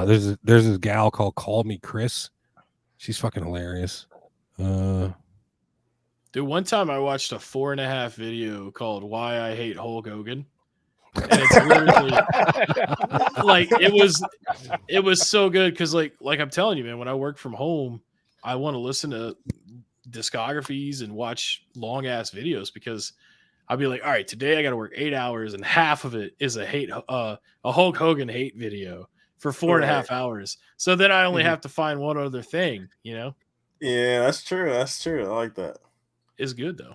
There's this gal called Call Me Chris. She's fucking hilarious. Dude, one time I watched a 4.5 video called "Why I Hate Hulk Hogan," and it's literally like it was so good because like I'm telling you, man, when I work from home, I want to listen to discographies and watch long ass videos because I'll be like, all right, today I got to work 8 hours and half of it is a Hulk Hogan hate video for 4.5 hours. So then I only have to find one other thing, Yeah, that's true. I like that. It's good though.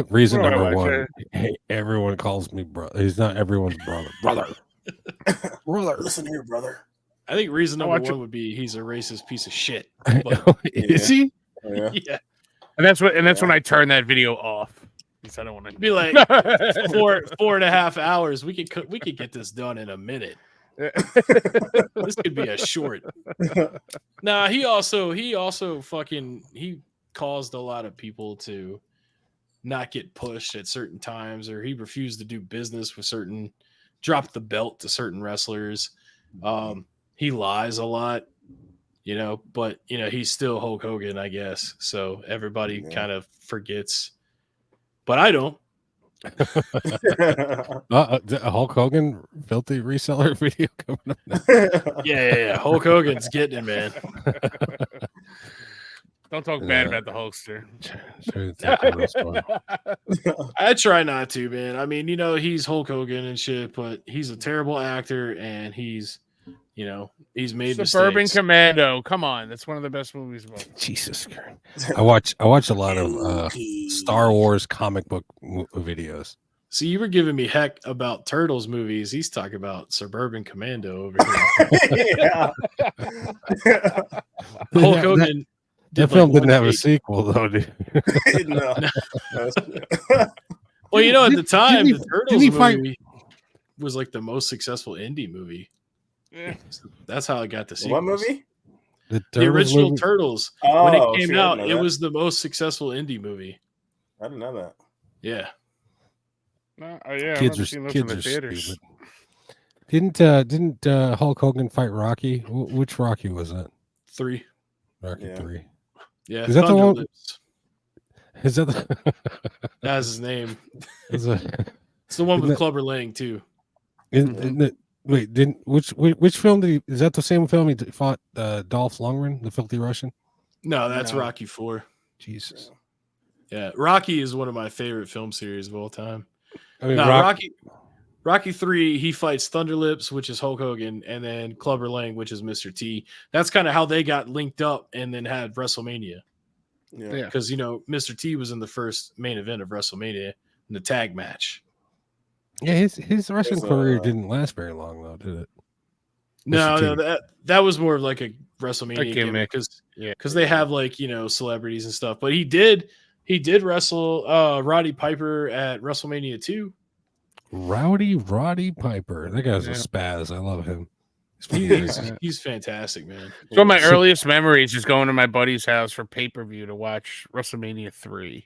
Reason number one, everyone calls me brother. He's not everyone's brother. Brother. Listen here, brother. I think reason number one would be he's a racist piece of shit. But, is he? Yeah. And that's when I turn that video off. Because I don't want to be like 4.5 hours. We could get this done in a minute. This could be a short. Nah, he also he caused a lot of people to not get pushed at certain times, or he refused to do business with certain, dropped the belt to certain wrestlers. He lies a lot, but he's still Hulk Hogan, I guess. So everybody kind of forgets, but I don't. Hulk Hogan filthy reseller video coming up now. Yeah. Hulk Hogan's getting it, man. Don't talk bad about the Hulkster. I try not to, man. I mean, he's Hulk Hogan and shit, but he's a terrible actor, and he's made Suburban mistakes. Commando. Come on, that's one of the best movies of all time. Jesus Christ. I watch a lot of Star Wars comic book videos. See, you were giving me heck about Turtles movies. He's talking about Suburban Commando over here. Yeah. Hulk Hogan. That film didn't have a sequel, though, dude. No. Well, at the time, the Turtles movie was like the most successful indie movie. Yeah. So that's how I got the sequels. What movie? The original movie? Turtles. Oh, when it came out, it that. was the most successful indie movie. I didn't know that. Yeah. Kids are stupid. Didn't Hulk Hogan fight Rocky? Which Rocky was that? 3. Rocky 3. Yeah. Is that the one? Lips. Is that That's his name. It's the one with Clubber Lang too. Which film did he? Is that the same film he fought Dolph Lundgren, the filthy Russian? No, that's Rocky 4. Jesus. Yeah, Rocky is one of my favorite film series of all time. I mean, Rocky 3, he fights Thunderlips, which is Hulk Hogan, and then Clubber Lang, which is Mr. T. That's kind of how they got linked up and then had WrestleMania. Yeah. Because, Mr. T was in the first main event of WrestleMania in the tag match. Yeah, his wrestling career didn't last very long, though, did it? No, that was more of like a WrestleMania gimmick because they have celebrities and stuff. But he did wrestle Roddy Piper at WrestleMania 2. Roddy Piper. That guy's a spaz. I love him. He's fantastic, man. So my earliest memories is going to my buddy's house for pay-per-view to watch WrestleMania 3.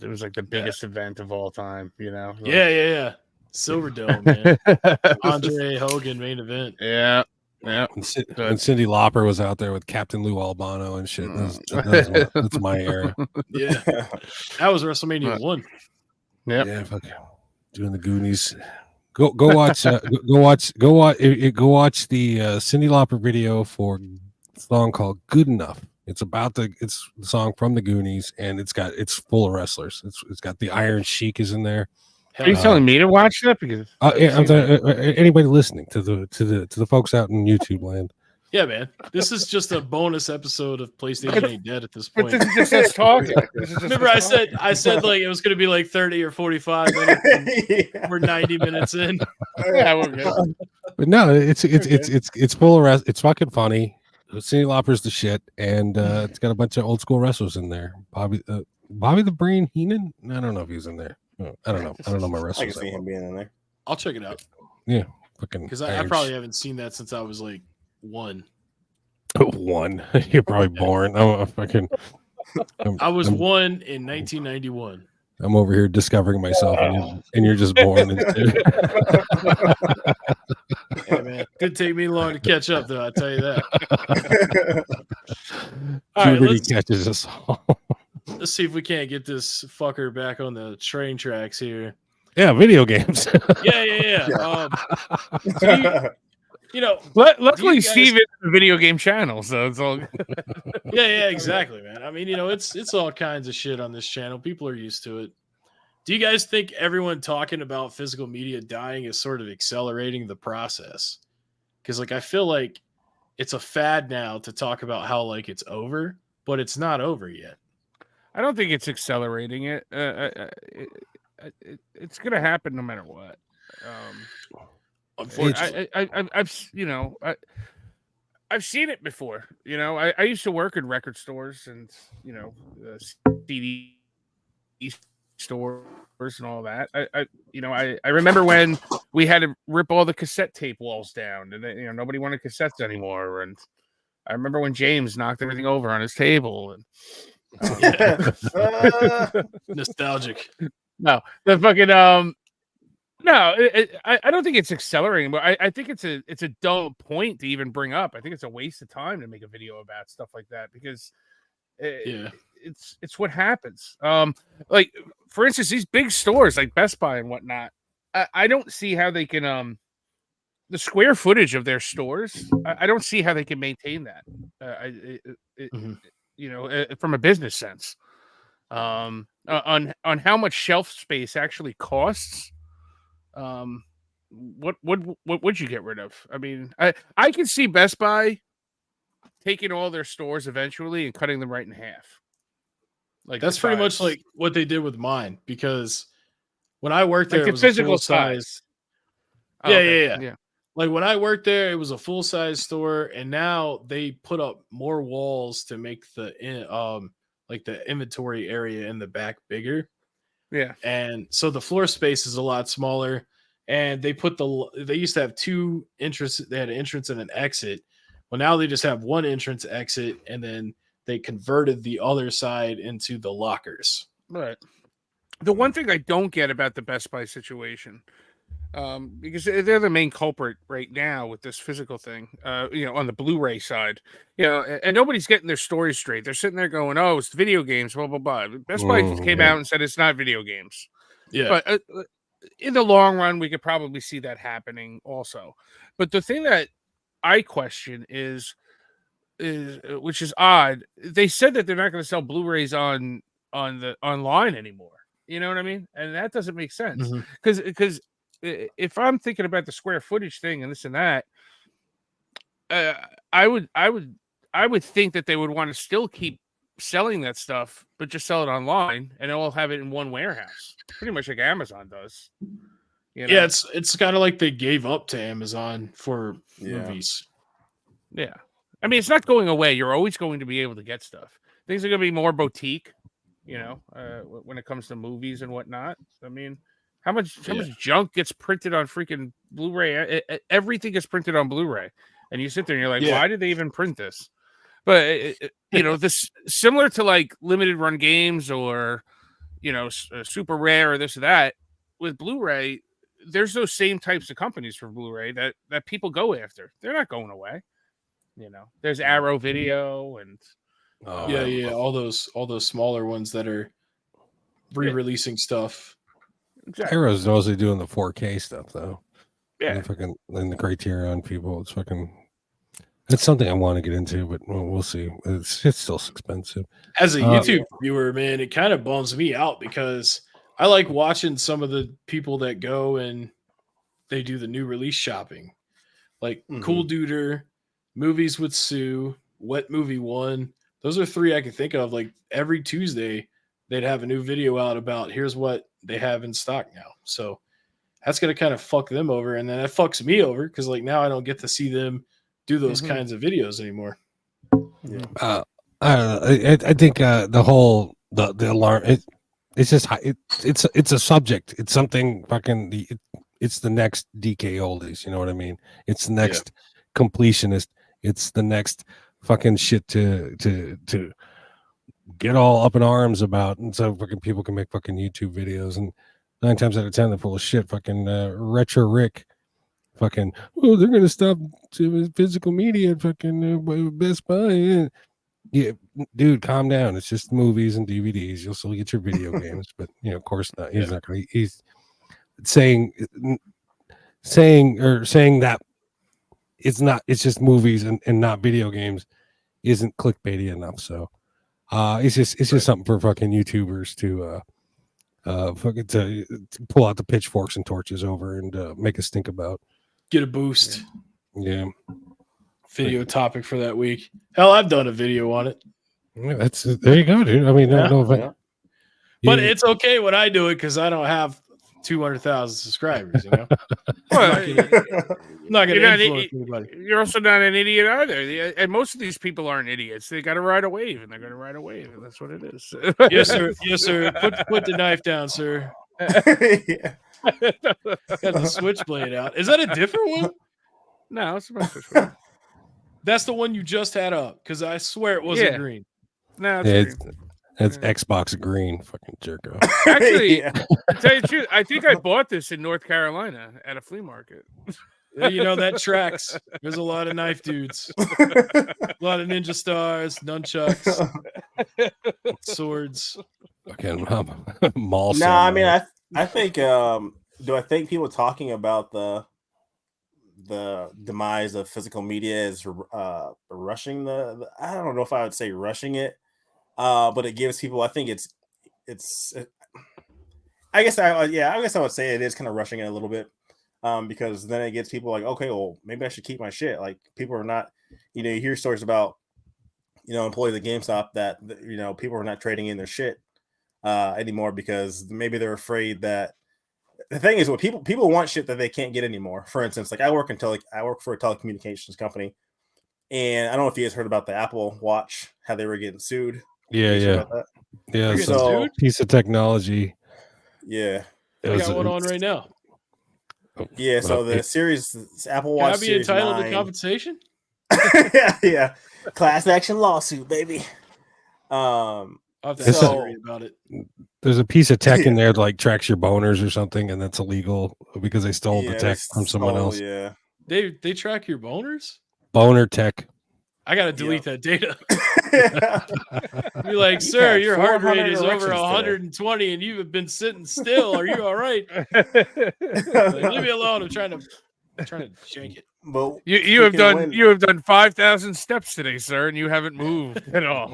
It was like the biggest event of all time, Yeah. Silverdome, man. Andre Hogan main event. Yeah. And Cyndi Lauper was out there with Captain Lou Albano and shit. That's my era. Yeah. That was WrestleMania 1. Yeah, fucking doing the Goonies. Go watch the Cyndi Lauper video for a song called "Good Enough." It's the song from the Goonies, and it's full of wrestlers. It's got the Iron Sheik is in there. Are you telling me to watch that? Because anybody listening to the folks out in YouTube land. Yeah, man. This is just a bonus episode of PlayStation Ain't Dead at this point. But this is just us talking. Remember, I said like it was going to be like 30 or 45 minutes. We're 90 minutes in. Yeah, we're good. But no, it's full of it's fucking funny. Cyndi Lauper's the shit, and it's got a bunch of old school wrestlers in there. Bobby the Brain Heenan. I don't know if he's in there. I don't know my wrestlers. I can see him being in there. I'll check it out. Yeah, fucking. Because I probably haven't seen that since I was like 1. You're probably born. I was 1 in 1991. I'm over here discovering myself, and you're just born. Yeah, man. Didn't take me long to catch up, though. I tell you that. All right, let's catches us all. Let's see if we can't get this fucker back on the train tracks here. Yeah, video games. Yeah. Luckily, Steve is a video game channel, so it's all. Yeah, exactly, man. I mean, it's all kinds of shit on this channel. People are used to it. Do you guys think everyone talking about physical media dying is sort of accelerating the process? Because, I feel like it's a fad now to talk about how it's over, but it's not over yet. I don't think it's accelerating it. It's going to happen no matter what. Unfortunately, I've seen it before. I used to work in record stores and CD stores and all that. I remember when we had to rip all the cassette tape walls down, and nobody wanted cassettes anymore. And I remember when James knocked everything over on his table. And Nostalgic. no, the fucking no, I don't think it's accelerating, but I think it's a dumb point to even bring up. I think it's a waste of time to make a video about stuff like that because it's what happens. Like for instance, these big stores like Best Buy and whatnot, I don't see how they can the square footage of their stores. I don't see how they can maintain that. From a business sense, on how much shelf space actually costs. What would you get rid of? I mean, I can see Best Buy taking all their stores eventually and cutting them right in half. Like that's pretty much like what they did with mine because when I worked there, like it was physical a full size. Oh, yeah. Like when I worked there, it was a full size store, and now they put up more walls to make the like the inventory area in the back bigger. Yeah, and so the floor space is a lot smaller. And they used to have two entrances. They had an entrance and an exit. Well, now they just have one entrance exit, and then they converted the other side into the lockers. Right. The one thing I don't get about the Best Buy situation, because they're the main culprit right now with this physical thing, on the Blu-ray side, and nobody's getting their story straight. They're sitting there going, "Oh, it's video games, blah blah blah." Best Buy came out and said it's not video games. Yeah, but in the long run, we could probably see that happening also. But the thing that I question is which is odd. They said that they're not going to sell Blu-rays on the online anymore. You know what I mean? And that doesn't make sense because if I'm thinking about the square footage thing and this and that, I would think that they would want to still keep selling that stuff, but just sell it online and they'll have it in one warehouse, pretty much like Amazon does. Yeah, it's kind of like they gave up to Amazon for movies. Yeah, I mean, it's not going away. You're always going to be able to get stuff. Things are going to be more boutique, when it comes to movies and whatnot. I mean, how much junk gets printed on freaking Blu-ray? Everything gets printed on Blu-ray, and you sit there and you're like, why did they even print this? But this similar to like limited run games or super rare or this or that. With Blu-ray, there's those same types of companies for Blu-ray that people go after. They're not going away. There's Arrow Video and all those smaller ones that are re-releasing stuff. Exactly. Arrow's mostly doing the 4K stuff though. Yeah, and the Criterion people. It's something I want to get into, but we'll see. It's still expensive. As a YouTube viewer, man, it kind of bums me out because I like watching some of the people that go and they do the new release shopping, like Cool Duder, Movies with Sue, Wet Movie One. Those are three I can think of. Like every Tuesday, they'd have a new video out about here's what they have in stock now. So that's gonna kind of fuck them over, and then that fucks me over because like now I don't get to see them do those kinds of videos anymore. I don't know. I think the whole the alarm. It's just it's a subject. It's something fucking. It's the next DK oldies. You know what I mean? It's the next completionist. It's the next fucking shit to get all up in arms about, and so fucking people can make fucking YouTube videos. And 9 times out of 10, they're full of shit. Fucking Retro Rick. Fucking they're gonna stop physical media at fucking Best Buy. Yeah, dude, calm down. It's just movies and DVDs. You'll still get your video games, but of course not. He's not gonna. He's saying that it's not. It's just movies and not video games. Isn't clickbaity enough. So, it's just something for fucking YouTubers to fucking to pull out the pitchforks and torches over and make us think about. Get a boost. Yeah. Video topic for that week. Hell, I've done a video on it. Yeah, there you go, dude. I mean, no, but it's okay when I do it because I don't have 200,000 subscribers. You know, Well, I'm not going to influence anybody. you're also not an idiot either. And most of these people aren't idiots. They got to ride a wave, and they're going to ride a wave, and that's what it is. Yes, sir. Yes, sir. Put the knife down, sir. Yeah. Got the switchblade out. Is that a different one? No, it's about fish. That's the one you just had up, because I swear it wasn't Yeah. green. No, It's, green. it's Xbox green. Fucking jerk off. Actually, Yeah. to tell you the truth, I think I bought this in North Carolina at a flea market. You know, that tracks. There's a lot of knife dudes, a lot of ninja stars, nunchucks, swords. Fucking mall. No, I mean, I think. Do I think people talking about the demise of physical media is rushing the? I don't know if I would say rushing it, but it gives people. I think it's. I guess I would say it is kind of rushing it a little bit, because then it gets people like, okay, well, maybe I should keep my shit. Like, people are not, you hear stories about, employees at GameStop that people are not trading in their shit anymore because maybe they're afraid that. The thing is, what people want shit that they can't get anymore. For instance, like I work for a telecommunications company, and I don't know if you guys heard about the Apple Watch, how they were getting sued. Yeah. So Piece of technology. Yeah, I got one on right now. Yeah, so the Apple Watch. Can I be entitled to compensation? Yeah, class action lawsuit, baby. I'll have to worry about it. There's a piece of tech in there that like tracks your boners or something, and that's illegal because they stole the tech from someone else. Yeah, they track your boners. Boner tech. I gotta delete that data. You're like, sir, your heart rate is over 120 and you have been sitting still. Are you all right? Like, leave me alone. I'm trying to jank it. But you have done 5,000 steps today, sir, and you haven't moved at all.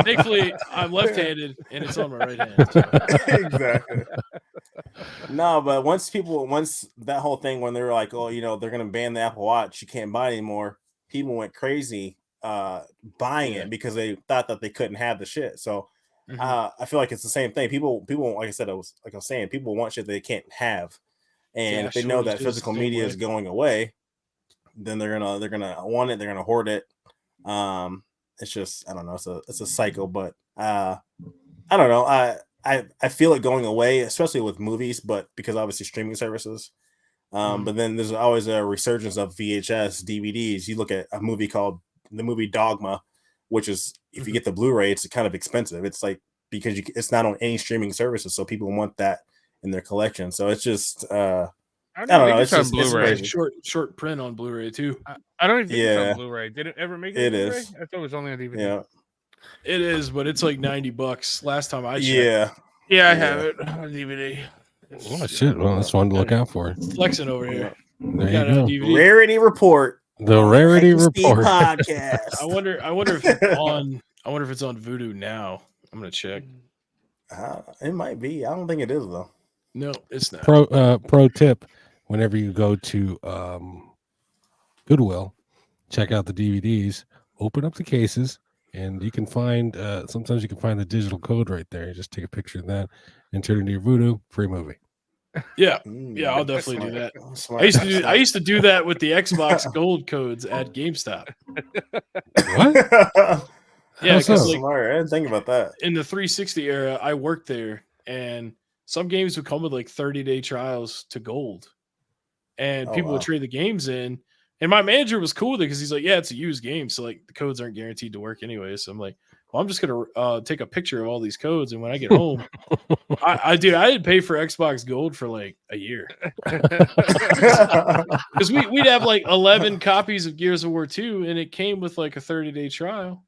Thankfully, I'm left-handed and it's on my right hand. So. Exactly. No, but once that whole thing when they were like, oh, they're gonna ban the Apple Watch, you can't buy it anymore. People went crazy buying it because they thought that they couldn't have the shit. So I feel like it's the same thing. People, like I said, I was saying, people want shit they can't have, and if they know that physical media is going away, then they're gonna want it. They're gonna hoard it. It's just, I don't know. It's a cycle, but I don't know. I feel it going away, especially with movies, but because obviously streaming services. But then there's always a resurgence of VHS, DVDs. You look at a movie called the movie Dogma, which is, if you get the Blu-ray, it's kind of expensive. It's like, because it's not on any streaming services, so people want that in their collection. So it's just, I don't know. It's just Blu-ray. It's short print on Blu-ray too. I don't even think it's on Blu-ray. Did it ever make it? It Blu-ray? is. I thought it was only on DVD. Yeah, it is, but it's like $90 last time I checked. Yeah, I have it on DVD. Oh shit! Well, that's one to look out for. Flexing over here. There you go. Rarity report. The Rarity Report podcast. I wonder if it's on. I wonder if it's on Vudu now. I'm gonna check. It might be. I don't think it is though. No, it's not. Pro tip: whenever you go to Goodwill, check out the DVDs. Open up the cases, and you can find. Sometimes you can find the digital code right there. You just take a picture of that, enter it into your Vudu. Free movie. Yeah, I'll definitely do that. I used to do that with the Xbox Gold codes at GameStop. What? Yeah, because smart. I didn't think about that. In the 360 era, I worked there, and some games would come with like 30-day trials to Gold, and people would trade the games in. And my manager was cool with it because he's like, "Yeah, it's a used game, so like the codes aren't guaranteed to work anyway." So I'm like, "Well, I'm just gonna take a picture of all these codes, and when I get home, I didn't pay for Xbox Gold for like a year because we'd have like 11 copies of Gears of War 2, and it came with like a 30-day trial.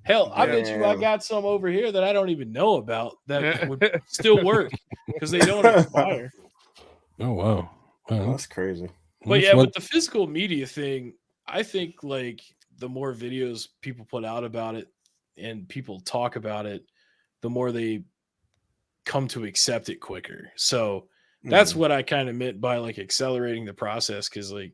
Hell, I bet you I got some over here that I don't even know about that would still work because they don't expire." Oh wow, that's crazy. But yeah, with the physical media thing, I think like the more videos people put out about it and people talk about it, the more they come to accept it quicker. So that's what I kind of meant by like accelerating the process, because like,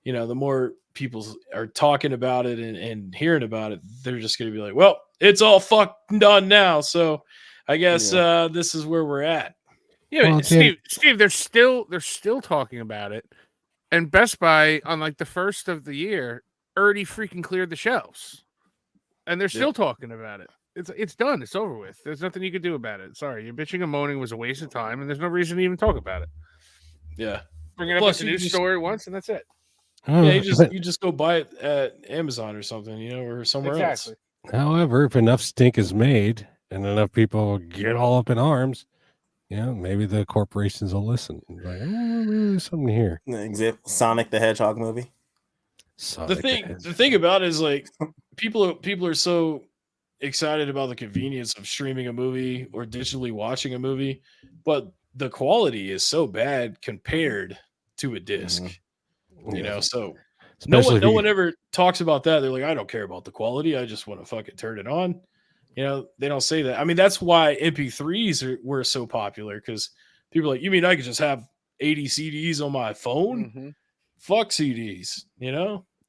the more people are talking about it and hearing about it, they're just going to be like, well, it's all fucking done now. So I guess this is where we're at. Yeah, Well, Steve, they're still talking about it, and Best Buy on like the first of the year already freaking cleared the shelves, and they're still talking about it. It's done. It's over with. There's nothing you can do about it. Sorry, your bitching and moaning was a waste of time, and there's no reason to even talk about it. Yeah. Bring it up Plus, at the news story once, and that's it. Yeah, you just go buy it at Amazon or something, or somewhere else. However, if enough stink is made and enough people get all up in arms, maybe the corporations will listen. Like, maybe there's something here. Example: Sonic the Hedgehog movie. The thing about it is like people are so excited about the convenience of streaming a movie or digitally watching a movie, but the quality is so bad compared to a disc. So Especially no one ever talks about that. They're like, I don't care about the quality. I just want to fucking turn it on. They don't say that. I mean, that's why MP3s were so popular, because people are like, you mean I could just have 80 CDs on my phone? Mm-hmm. Fuck CDs,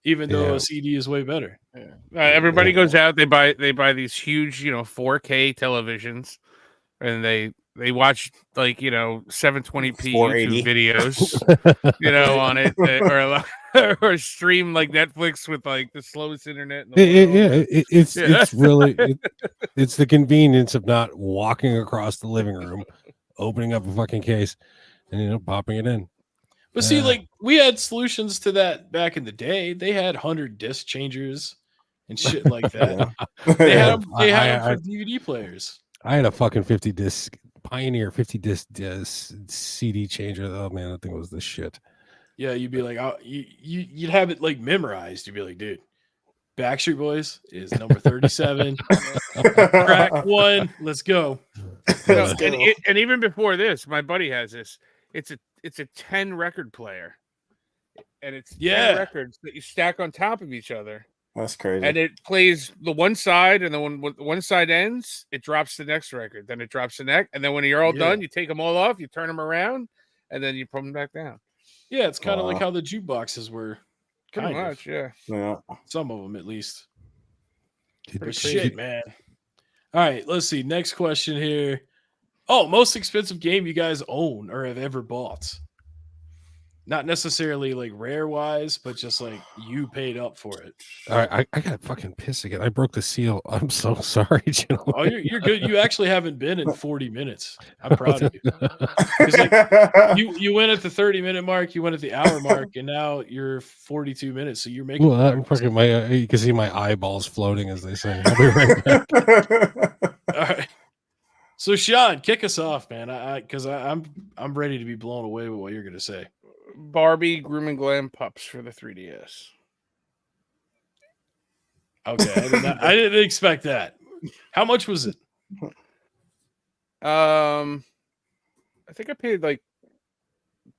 even though a CD is way better. Yeah. Everybody goes out, they buy these huge, 4K televisions, and they watch like 720p YouTube videos, on it, or stream like Netflix with like the slowest internet in the world. It's really it's the convenience of not walking across the living room, opening up a fucking case, and popping it in. But see, like, we had solutions to that back in the day. They had 100 disc changers and shit like that. They had them for DVD players. I had a fucking 50 disc Pioneer 50 disc CD changer. Oh man, that thing was the shit. Yeah, you'd be like, you'd have it like memorized. You'd be like, dude, Backstreet Boys is number 37. Track 1, let's go. And even before this, my buddy has this. It's a 10 record player, and it's 10 records that you stack on top of each other. That's crazy. And it plays the one side, and then when one side ends, it drops the next record. Then it drops the next, and then when you're all done, you take them all off, you turn them around, and then you put them back down. Yeah, it's kind of like how the jukeboxes were. Pretty much, yeah. Some of them, at least. But shit, man. All right, let's see. Next question here. Oh, most expensive game you guys own or have ever bought? Not necessarily like rare wise, but just like you paid up for it. All right, I got fucking pissed again. I broke the seal. I'm so sorry, gentlemen. Oh, you're good. You actually haven't been in 40 minutes. I'm proud of you. Like, you went at the 30-minute mark, you went at the hour mark, and now you're 42 minutes. So you're making. Well, I'm fucking you can see my eyeballs floating, as they say. I'll be right back. All right. So Sean, kick us off, man. Because I'm ready to be blown away with what you're gonna say. Barbie Groom and Glam Pups for the 3DS. Okay, I didn't expect that. How much was it? I think I paid like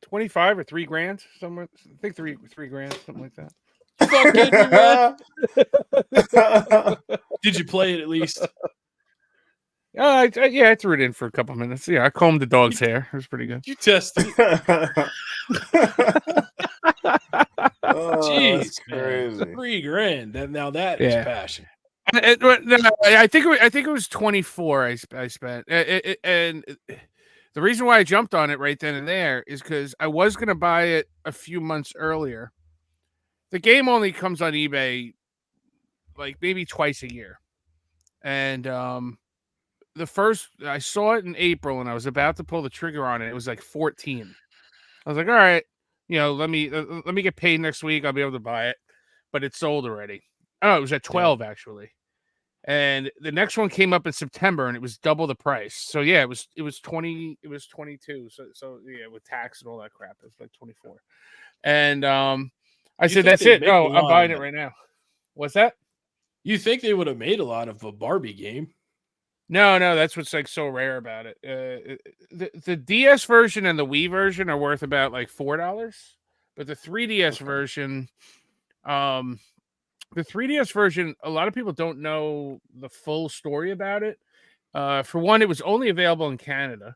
25 or $3,000 somewhere. I think three grand, something like that. Did you play it at least? I threw it in for a couple minutes. Yeah, I combed the dog's hair. It was pretty good. You tested it. Jeez, crazy. $3,000. Now that is passion. I think it was 24. I spent, and the reason why I jumped on it right then and there is because I was going to buy it a few months earlier. The game only comes on eBay like maybe twice a year, and the first I saw it in April, and I was about to pull the trigger on it. It was like 14. I was like, all right, let me get paid next week. I'll be able to buy it, but it sold already. Oh, it was at 12 actually, and the next one came up in September, and it was double the price. So yeah, it was 20. It was 22. So yeah, with tax and all that crap, it was like 24. And I said, that's it. No, I'm buying it right now. What's that? You think they would have made a lot of a Barbie game? No, that's what's like so rare about it. The DS version and the Wii version are worth about like $4, but the 3DS version, a lot of people don't know the full story about it. For one, it was only available in Canada.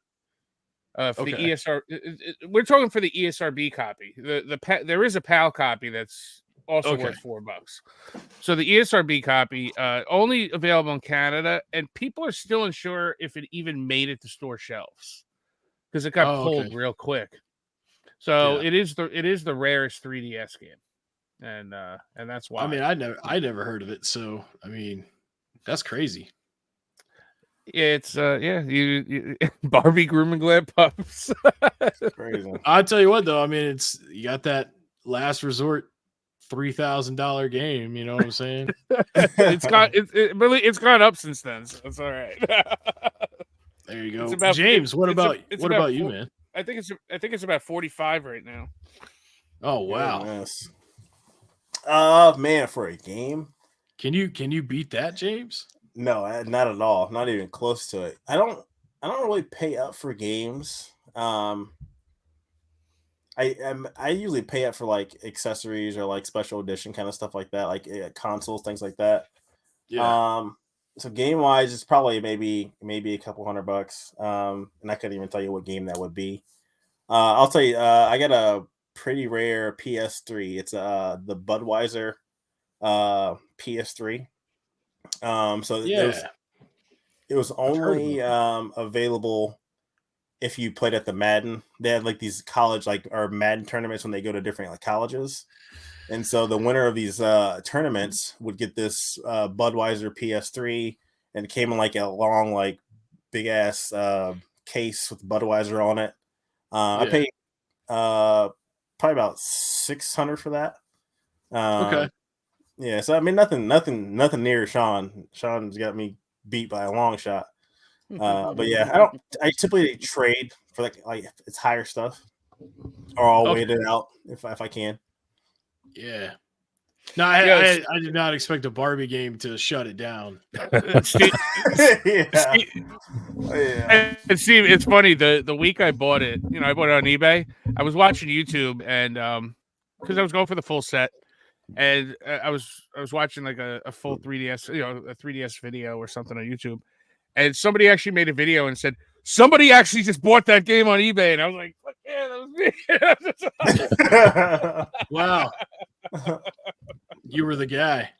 For the ESR, we're talking for the ESRB copy. There is a PAL copy that's also worth $4. So the ESRB copy only available in Canada, and people are still unsure if it even made it to store shelves because it got pulled real quick. So it is the rarest 3DS game, and that's why. I mean, I never heard of it, so I mean, that's crazy. It's you Barbie grooming glad pups. Crazy. I'll tell you what though, I mean, you got that last resort $3,000 game, you know what I'm saying? It's gone up since then, so it's all right. There you go. James, what about you, man? I think it's about 45 right now. Oh wow. Goodness. Man, for a game. Can you beat that, James? No, not at all. Not even close to it. I don't really pay up for games. I usually pay up for like accessories or like special edition kind of stuff like that, like consoles, things like that. Yeah. So game wise, it's probably maybe a couple $100. And I couldn't even tell you what game that would be. I'll tell you. I got a pretty rare PS3. It's the Budweiser PS3. So it was only available if you played at the Madden. They had like these college or Madden tournaments when they go to different like colleges, and so the winner of these tournaments would get this Budweiser PS3, and it came in like a long like big ass case with Budweiser on it. I paid probably about $600 for that. Okay. Yeah, so I mean nothing near Sean. Sean's got me beat by a long shot. But yeah, I typically trade for like it's higher stuff, or I'll wait it out if I can. Yeah. No, I did not expect a Barbie game to shut it down. Steve, and Steve, it's funny. The week I bought it, I bought it on eBay. I was watching YouTube, and because I was going for the full set, and I was watching like a full 3DS, a 3DS video or something on YouTube, and somebody actually made a video and said somebody actually just bought that game on eBay, and I was like, "Fuck yeah, that was me!" Wow. You were the guy.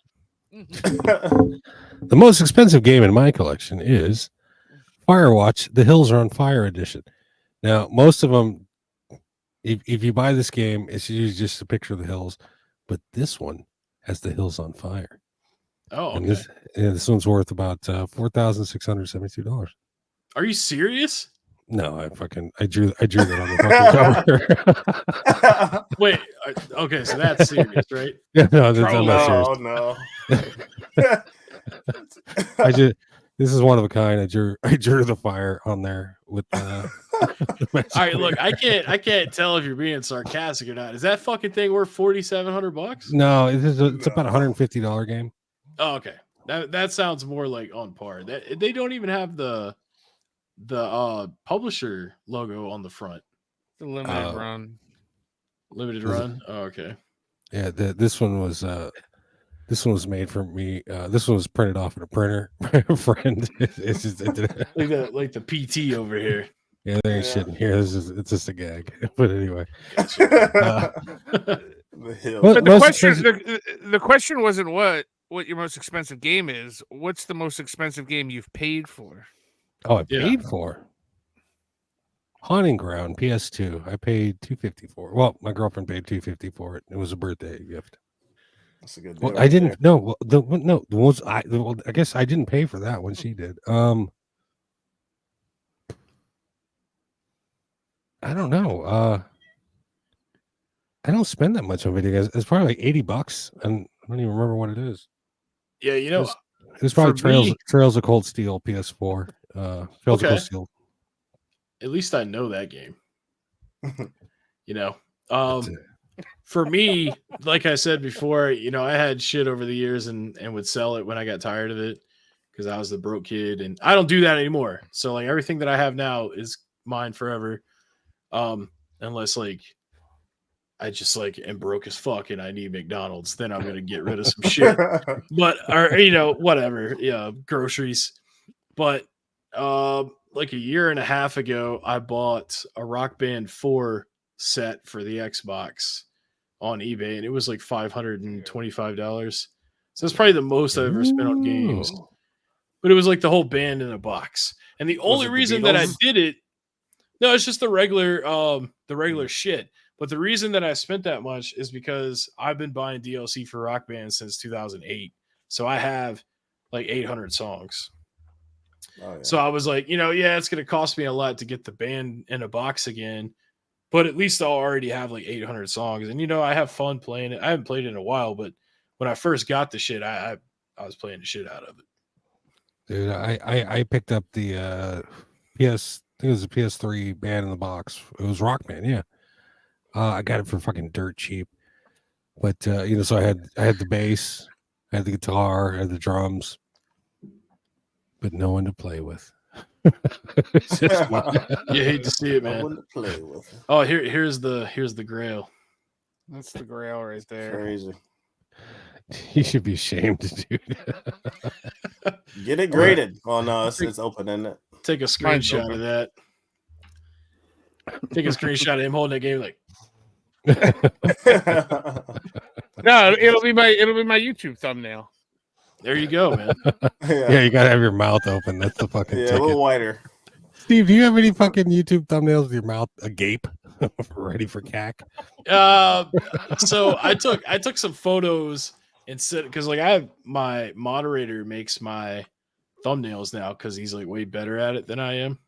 The most expensive game in my collection is Firewatch, The Hills Are on Fire edition. Now, most of them, if you buy this game, it's usually just a picture of the hills, but this one has the hills on fire. Oh, okay. And this one's worth about $4,672. Are you serious? No, I drew that on the fucking cover. Wait, okay, so that's serious, right? Yeah, no, I'm not serious. No. This is one of a kind. I drew the fire on there with all right, look, I can't tell if you're being sarcastic or not. Is that fucking thing worth $4,700? No, it's about $150 game. Oh, okay. That sounds more like on par. That they don't even have the publisher logo on the front. The limited run. Limited run. Oh, okay. Yeah, this one was made for me. This one was printed off at a printer by a friend. It's just like the PT over here. Yeah, there ain't shit in here. It's just a gag. But anyway, the question wasn't what your most expensive game is. What's the most expensive game you've paid for? Oh, I paid for Haunting Ground PS2. I paid $250 for it. Well, my girlfriend paid $250 for it. It was a birthday gift. That's a good deal. Well, I didn't know. I guess I didn't pay for that one. She did. I don't know. I don't spend that much on video games. It's probably like $80, and I don't even remember what it is. Yeah, it was probably Trails of Cold Steel PS4. Trails of Cold Steel. At least I know that game. For me, like I said before, I had shit over the years and would sell it when I got tired of it because I was the broke kid, and I don't do that anymore. So like everything that I have now is mine forever. Unless like I just like am broke as fuck and I need McDonald's, then I'm gonna get rid of some shit. But whatever, groceries. But like a year and a half ago, I bought a Rock Band 4 set for the Xbox on eBay, and it was like $525. So that's probably the most I've ever spent on games. But it was like the whole band in a box. And the only reason that I did it No, it's just the regular shit. But the reason that I spent that much is because I've been buying DLC for Rock Band since 2008. So I have like 800 songs. Oh, yeah. So I was like, yeah, it's going to cost me a lot to get the band in a box again, but at least I'll already have like 800 songs. And, I have fun playing it. I haven't played it in a while, but when I first got the shit, I was playing the shit out of it. Dude, I picked up the I think it was a PS3 band in the box. It was Rock Band, yeah. I got it for fucking dirt cheap. But so I had the bass, I had the guitar, I had the drums, but no one to play with. You hate to see it, man. No one to play with. Oh, here's the Grail. That's the Grail right there. Crazy. You should be ashamed, dude. Get it graded. Oh no, it's open, isn't it? Take a screenshot of that. Take a screenshot of him holding that game like. No, it'll be my YouTube thumbnail. There you go, man. Yeah, you gotta have your mouth open. That's the fucking Yeah, ticket. a little wider. Steve, do you have any fucking YouTube thumbnails with your mouth agape, ready for cack? So I took some photos and said, because like I have my moderator makes my thumbnails now because he's like way better at it than I am,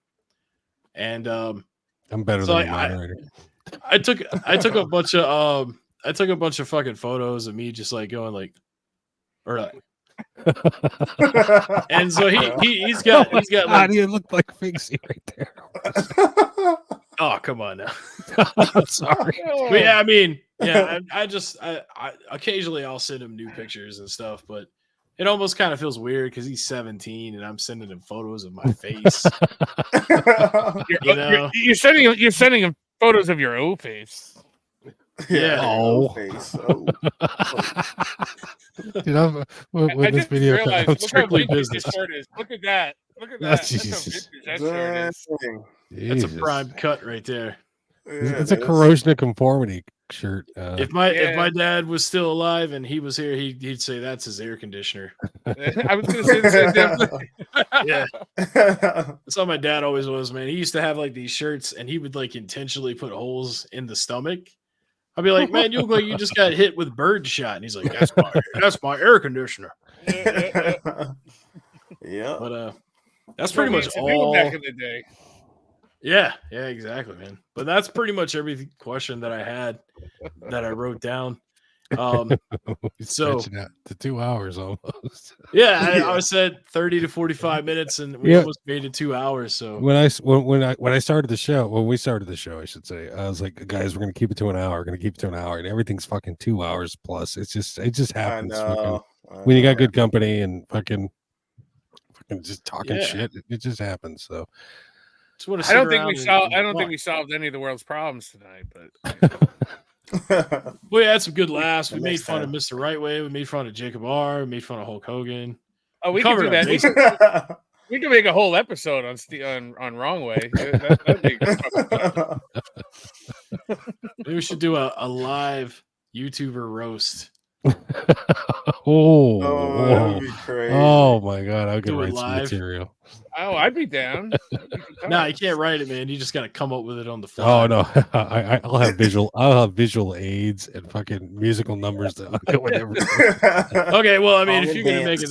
and I'm better so than the moderator. I took a bunch of fucking photos of me just like going like, or like. And so he's got how do you look like Figsy right there? Oh, come on now. I'm sorry. But yeah, I mean, yeah, I occasionally I'll send him new pictures and stuff, but it almost kind of feels weird because he's 17 and I'm sending him photos of my face. You're sending him photos of your own face. Yeah. Oh. Face. Oh. Dude, with this video, realized, I'm look how strictly vintage business. this shirt is. Look at that. Look at Oh, that. That's how Jesus. vintage that shirt is. That's a Jesus. prime cut right there. It's a corrosion of conformity shirt. If my dad was still alive and he was here, he'd say that's his air conditioner. I was going to say the same thing. Yeah, that's how my dad always was, man. He used to have like these shirts, and he would like intentionally put holes in the stomach. I'd be like, man, you look like you just got hit with bird shot, and he's like, that's my air conditioner. Yeah, but that's pretty much all all back in the day. Yeah, exactly, man. But that's pretty much every question that I had that I wrote down. So out to 2 hours almost. yeah, I said 30 to 45 minutes, and we almost made it 2 hours. So when I started the show, when we started the show, I should say, I was like, guys, we're gonna keep it to an hour. We're gonna keep it to an hour, and everything's fucking 2 hours plus. It just happens. When you got good company and fucking just talking shit, it just happens. So. I don't think we solved any of the world's problems tonight, but we had some good laughs. We made fun of Mr. Right Way. We made fun of Jacob R. We made fun of Hulk Hogan. Oh, we can do that. We can make a whole episode on Wrong Way. That'd be good. Maybe we should do a live YouTuber roast. That'd be crazy. Oh my god, I could Do it write some live. material. Oh, I'd be down. No, you can't write it, man. You just got to come up with it on the fly. Oh no, I'll have visual aids and fucking musical numbers that I'll go with everything. Okay, well, I mean, if you're gonna make it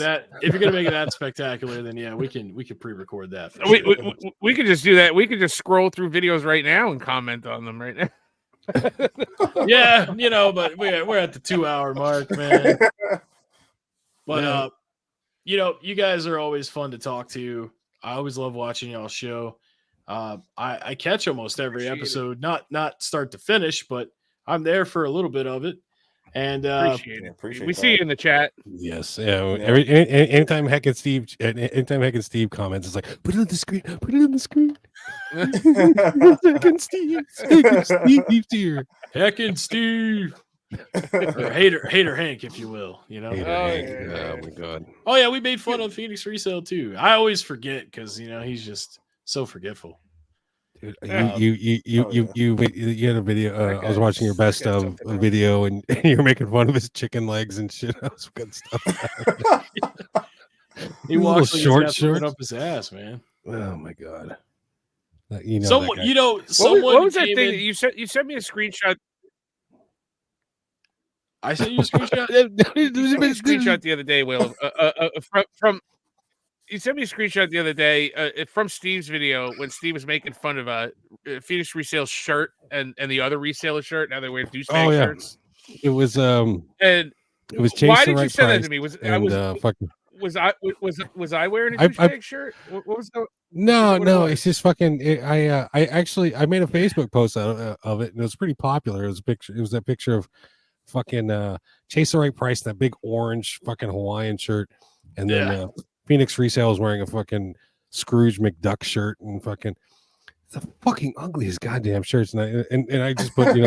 that spectacular, then yeah, we can pre-record that. We could just do that. We could just scroll through videos right now and comment on them right now. Yeah, but we're at the 2 hour mark, man. But you guys are always fun to talk to. I always love watching y'all show. I catch almost every episode, not start to finish, but I'm there for a little bit of it. And appreciate we see you in the chat. Yes, yeah. Anytime Heckin Steve comments, it's like put it on the screen. Put it on the screen. Heckin Steve's here. Heckin Steve. Or hater Hank, if you will, Oh my god. Oh yeah, we made fun of Phoenix Resale too. I always forget because he's just so forgetful. Dude, you had a video. I was watching your best of a video, and you're making fun of his chicken legs and shit. That was good stuff. He walks like short he's got to put up his ass, man. Oh my god. You know, Someone, that guy. someone What was that came thing in- that you sent? You sent me a screenshot. I sent you a screenshot. You sent me a screenshot the other day, Will, from. You sent me a screenshot the other day from Steve's video when Steve was making fun of Phoenix Resale's shirt and the other reseller shirt. Now they wear douchebag shirts. It was And it was why Chase the did you Right send that Price to me? Was I wearing a douchebag shirt? What was the? No, it's just fucking. I made a Facebook post out of it, and it was pretty popular. It was a picture. It was that picture of fucking Chase the Right Price, that big orange fucking Hawaiian shirt, and then Phoenix Resale is wearing a fucking Scrooge McDuck shirt, and fucking the fucking ugliest goddamn shirts. And I just put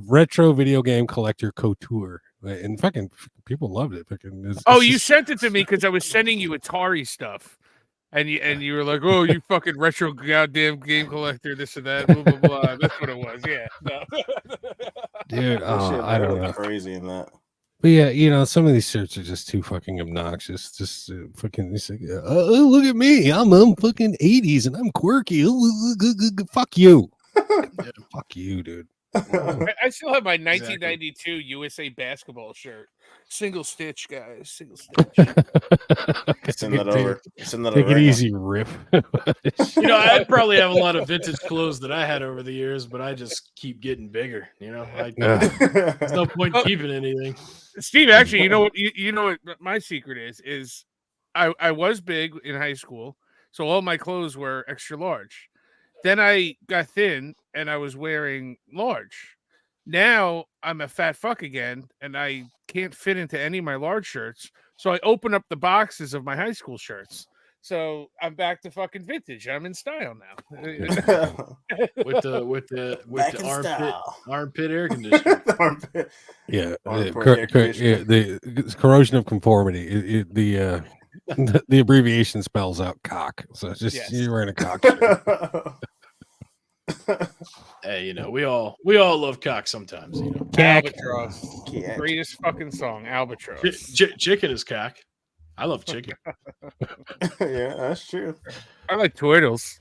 retro video game collector couture, and fucking people loved it. Fucking, You sent it to me because I was sending you Atari stuff. And you were like, oh, you fucking retro goddamn game collector, this and that, blah blah blah. That's what it was, yeah. No. Dude, I don't know, crazy in that. but yeah, some of these shirts are just too fucking obnoxious. Just fucking, like, look at me, I'm fucking 80s and I'm quirky. Fuck you, fuck you, dude. I still have my 1992 USA basketball shirt. Single stitch, guys. Single stitch. Send that over. Send that Take over it right easy, Rip. I probably have a lot of vintage clothes that I had over the years, but I just keep getting bigger. There's no point keeping anything. Steve, actually, you know what my secret is I was big in high school, so all my clothes were extra large. Then I got thin and I was wearing large. Now I'm a fat fuck again and I can't fit into any of my large shirts. So I open up the boxes of my high school shirts. So I'm back to fucking vintage. I'm in style now. with the armpit air conditioner. Yeah, the corrosion of conformity. The abbreviation spells out cock. So it's just you're wearing a cock shirt. Hey, we all love cock sometimes. Albatross, greatest fucking song, Albatross. Chicken is cock. I love chicken. Yeah, that's true. I like turtles.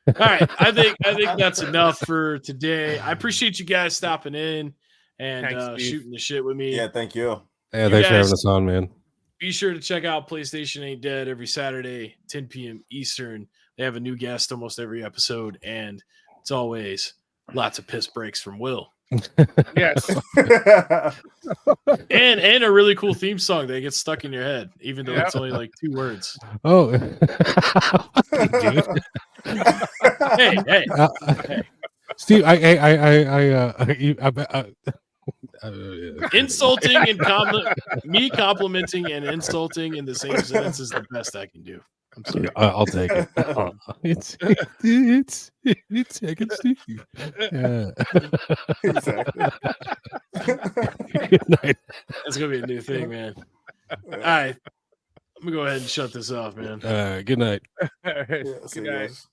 All right, I think that's enough for today. I appreciate you guys stopping in and shooting the shit with me. Yeah, thank you. Yeah, thanks for having us on, man. Be sure to check out PlayStation Ain't Dead every Saturday, 10 p.m. Eastern. They have a new guest almost every episode, and it's always lots of piss breaks from Will. Yes. and a really cool theme song that gets stuck in your head, even though it's only like 2 words. Oh, hey. Steve, Insulting and me complimenting and insulting in the same sentence is the best I can do. I'm sorry. I'll take it. It's Heckin Steve. Exactly. Good night. That's gonna be a new thing, man. All right, I'm gonna go ahead and shut this off, man. Good night. All right. Yeah, Good night. guys.